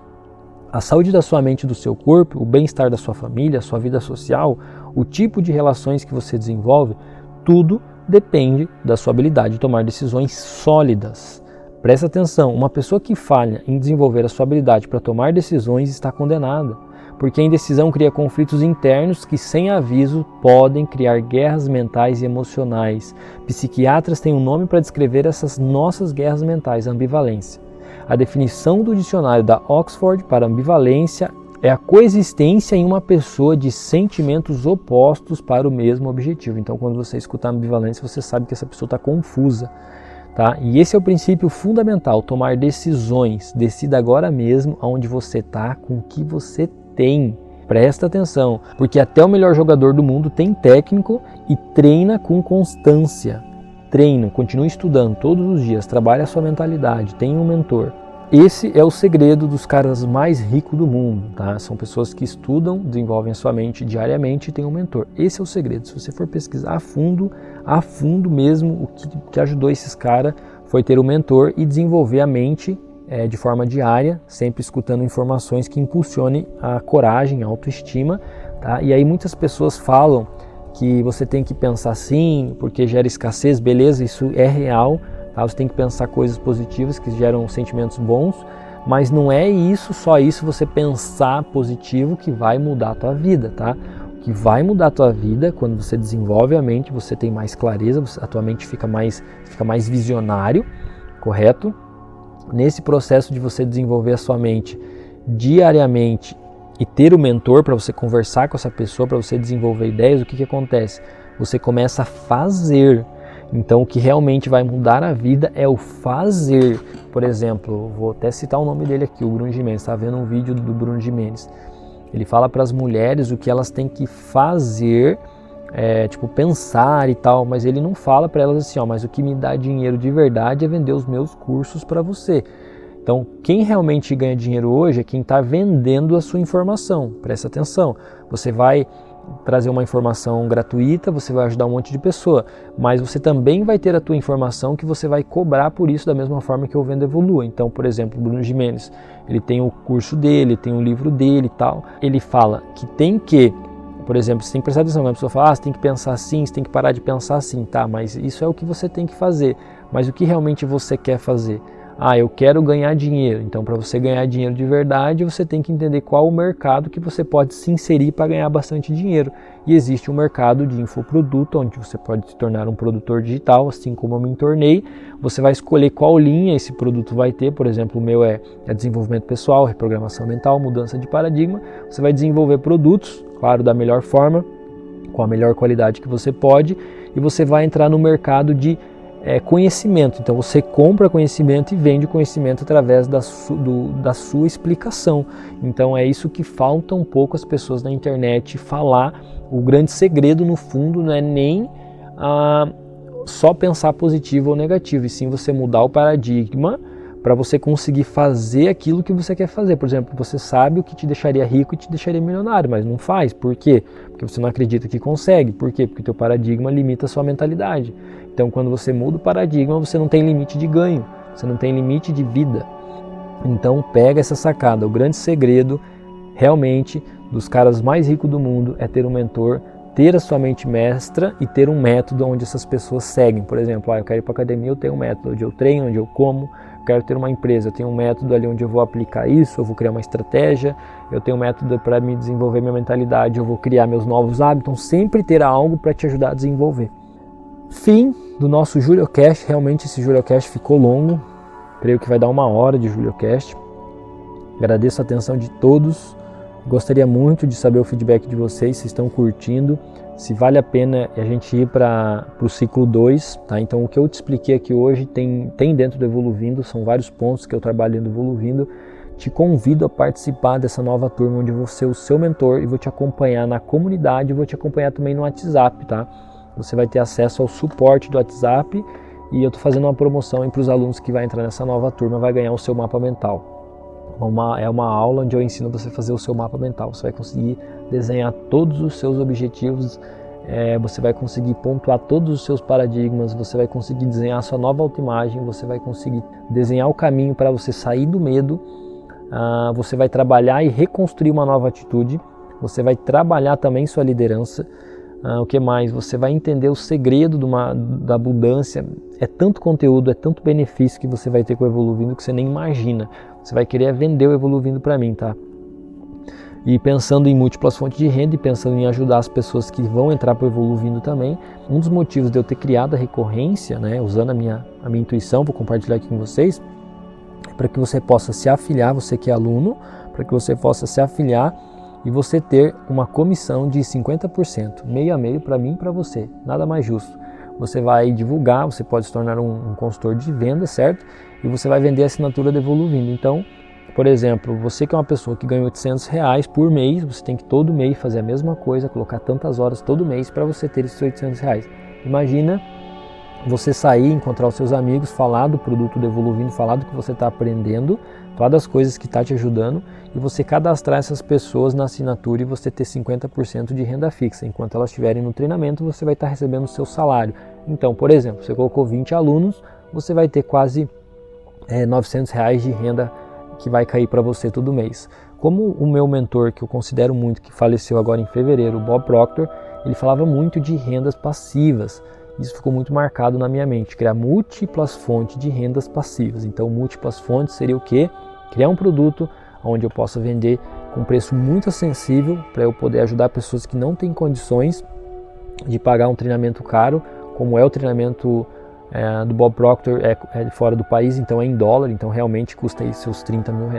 A saúde da sua mente e do seu corpo, o bem-estar da sua família, a sua vida social, o tipo de relações que você desenvolve, tudo depende da sua habilidade de tomar decisões sólidas. Presta atenção, uma pessoa que falha em desenvolver a sua habilidade para tomar decisões está condenada. Porque a indecisão cria conflitos internos que, sem aviso, podem criar guerras mentais e emocionais. Psiquiatras têm um nome para descrever essas nossas guerras mentais, a ambivalência. A definição do dicionário da Oxford para ambivalência é a coexistência em uma pessoa de sentimentos opostos para o mesmo objetivo. Então, quando você escuta ambivalência, você sabe que essa pessoa está confusa. Tá? E esse é o princípio fundamental, tomar decisões. Decida agora mesmo aonde você está, com o que você tem. Presta atenção, porque até o melhor jogador do mundo tem técnico e treina com constância. Treino, continue estudando todos os dias, trabalhe a sua mentalidade, tenha um mentor. Esse é o segredo dos caras mais ricos do mundo, tá? São pessoas que estudam, desenvolvem a sua mente diariamente e têm um mentor. Esse é o segredo. Se você for pesquisar a fundo mesmo, o que ajudou esses caras foi ter um mentor e desenvolver a mente de forma diária, sempre escutando informações que impulsionem a coragem, a autoestima, tá? E aí muitas pessoas falam que você tem que pensar assim, porque gera escassez, beleza, isso é real, tá? Você tem que pensar coisas positivas que geram sentimentos bons, mas não é isso, só isso, você pensar positivo que vai mudar a tua vida, tá? O que vai mudar a tua vida, quando você desenvolve a mente, você tem mais clareza, a tua mente fica mais visionário, correto? Nesse processo de você desenvolver a sua mente diariamente e ter um mentor para você conversar com essa pessoa, para você desenvolver ideias, o que acontece? Você começa a fazer. Então o que realmente vai mudar a vida é o fazer. Por exemplo, vou até citar o nome dele aqui, o Bruno Gimenez. Está vendo um vídeo do Bruno Gimenez. Ele fala para as mulheres o que elas têm que fazer, tipo pensar e tal, mas ele não fala para elas assim, ó, mas o que me dá dinheiro de verdade é vender os meus cursos para você. Então, quem realmente ganha dinheiro hoje é quem está vendendo a sua informação. Presta atenção, você vai trazer uma informação gratuita, você vai ajudar um monte de pessoa, mas você também vai ter a tua informação que você vai cobrar por isso da mesma forma que eu vendo Evolua. Então, por exemplo, o Bruno Gimenez, ele tem o curso dele, tem o livro dele e tal, ele fala que tem que, por exemplo, você tem que prestar atenção, quando a pessoa fala, você tem que pensar assim, você tem que parar de pensar assim, tá, mas isso é o que você tem que fazer, mas o que realmente você quer fazer? Eu quero ganhar dinheiro. Então, para você ganhar dinheiro de verdade, você tem que entender qual o mercado que você pode se inserir para ganhar bastante dinheiro. E existe um mercado de infoproduto, onde você pode se tornar um produtor digital, assim como eu me tornei. Você vai escolher qual linha esse produto vai ter. Por exemplo, o meu é desenvolvimento pessoal, reprogramação mental, mudança de paradigma. Você vai desenvolver produtos, claro, da melhor forma, com a melhor qualidade que você pode. E você vai entrar no mercado de conhecimento. Então você compra conhecimento e vende conhecimento através da sua explicação. Então é isso que falta um pouco as pessoas na internet falar. O grande segredo no fundo não é nem só pensar positivo ou negativo, e sim você mudar o paradigma para você conseguir fazer aquilo que você quer fazer. Por exemplo, você sabe o que te deixaria rico e te deixaria milionário, mas não faz. Por quê? Porque você não acredita que consegue. Por quê? Porque o teu paradigma limita a sua mentalidade. Então, quando você muda o paradigma, você não tem limite de ganho, você não tem limite de vida. Então, pega essa sacada. O grande segredo, realmente, dos caras mais ricos do mundo é ter um mentor, ter a sua mente mestra e ter um método onde essas pessoas seguem. Por exemplo, eu quero ir para a academia, eu tenho um método onde eu treino, onde eu como. Eu quero ter uma empresa, eu tenho um método ali onde eu vou aplicar isso, eu vou criar uma estratégia, eu tenho um método para me desenvolver minha mentalidade, eu vou criar meus novos hábitos. Então, sempre ter algo para te ajudar a desenvolver. Fim do nosso JulioCast. Realmente esse JulioCast ficou longo, creio que vai dar 1 hora de JulioCast. Agradeço a atenção de todos, gostaria muito de saber o feedback de vocês, se estão curtindo, se vale a pena a gente ir para o ciclo 2, tá? Então o que eu te expliquei aqui hoje tem dentro do Evoluindo, são vários pontos que eu trabalho dentro do Evoluindo. Te convido a participar dessa nova turma, onde eu vou ser o seu mentor e vou te acompanhar na comunidade, vou te acompanhar também no WhatsApp, tá? Você vai ter acesso ao suporte do WhatsApp e eu estou fazendo uma promoção para os alunos que vai entrar nessa nova turma, vai ganhar o seu mapa mental. É uma aula onde eu ensino você a fazer o seu mapa mental. Você vai conseguir desenhar todos os seus objetivos, você vai conseguir pontuar todos os seus paradigmas, você vai conseguir desenhar a sua nova autoimagem, você vai conseguir desenhar o caminho para você sair do medo, você vai trabalhar e reconstruir uma nova atitude, você vai trabalhar também sua liderança. O que mais? Você vai entender o segredo da abundância. É tanto conteúdo, é tanto benefício que você vai ter com o Evoluindo que você nem imagina. Você vai querer vender o Evoluindo para mim, tá? E pensando em múltiplas fontes de renda e pensando em ajudar as pessoas que vão entrar para o Evoluindo também, um dos motivos de eu ter criado a recorrência, né, usando a minha intuição, vou compartilhar aqui com vocês, é para que você possa se afiliar, você que é aluno, para que você possa se afiliar e você ter uma comissão de 50%, meio a meio para mim e para você, nada mais justo. você vai divulgar, você pode se tornar um consultor de venda, certo? E você vai vender a assinatura da Evoluvindo. Então, por exemplo, você que é uma pessoa que ganha R$800 por mês, você tem que todo mês fazer a mesma coisa, colocar tantas horas todo mês para você ter esses R$800. Imagina você sair, encontrar os seus amigos, falar do produto do Evoluvindo, falar do que você está aprendendo, falar das coisas que está te ajudando e você cadastrar essas pessoas na assinatura e você ter 50% de renda fixa. Enquanto elas estiverem no treinamento, você vai estar recebendo o seu salário. Então, por exemplo, você colocou 20 alunos, você vai ter quase R$900 de renda que vai cair para você todo mês. Como o meu mentor, que eu considero muito, que faleceu agora em fevereiro, o Bob Proctor, ele falava muito de rendas passivas. Isso ficou muito marcado na minha mente, criar múltiplas fontes de rendas passivas. Então, múltiplas fontes seria o quê? Criar um produto onde eu possa vender com preço muito acessível para eu poder ajudar pessoas que não têm condições de pagar um treinamento caro, como é o treinamento do Bob Proctor, é fora do país, então é em dólar, então realmente custa aí seus R$30 mil.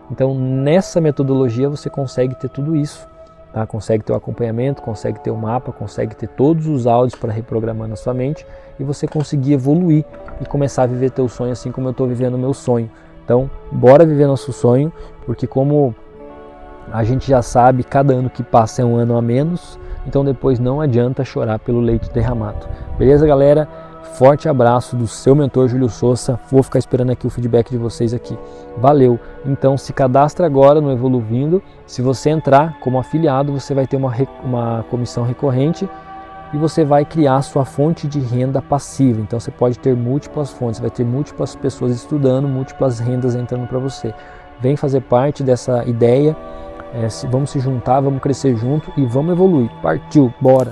Então nessa metodologia você consegue ter tudo isso, tá? Consegue ter o acompanhamento, consegue ter o mapa, consegue ter todos os áudios para reprogramar na sua mente e você conseguir evoluir e começar a viver teu sonho assim como eu estou vivendo o meu sonho. Então bora viver nosso sonho, porque como a gente já sabe, cada ano que passa é um ano a menos, então depois não adianta chorar pelo leite derramado. Beleza, galera? Forte abraço do seu mentor Júlio Souza. Vou ficar esperando aqui o feedback de vocês aqui. Valeu! Então se cadastra agora no Evoluvindo. Se você entrar como afiliado, você vai ter uma comissão recorrente e você vai criar sua fonte de renda passiva. Então você pode ter múltiplas fontes, vai ter múltiplas pessoas estudando, múltiplas rendas entrando para você. Vem fazer parte dessa ideia. Vamos se juntar, vamos crescer junto e vamos evoluir. Partiu, bora!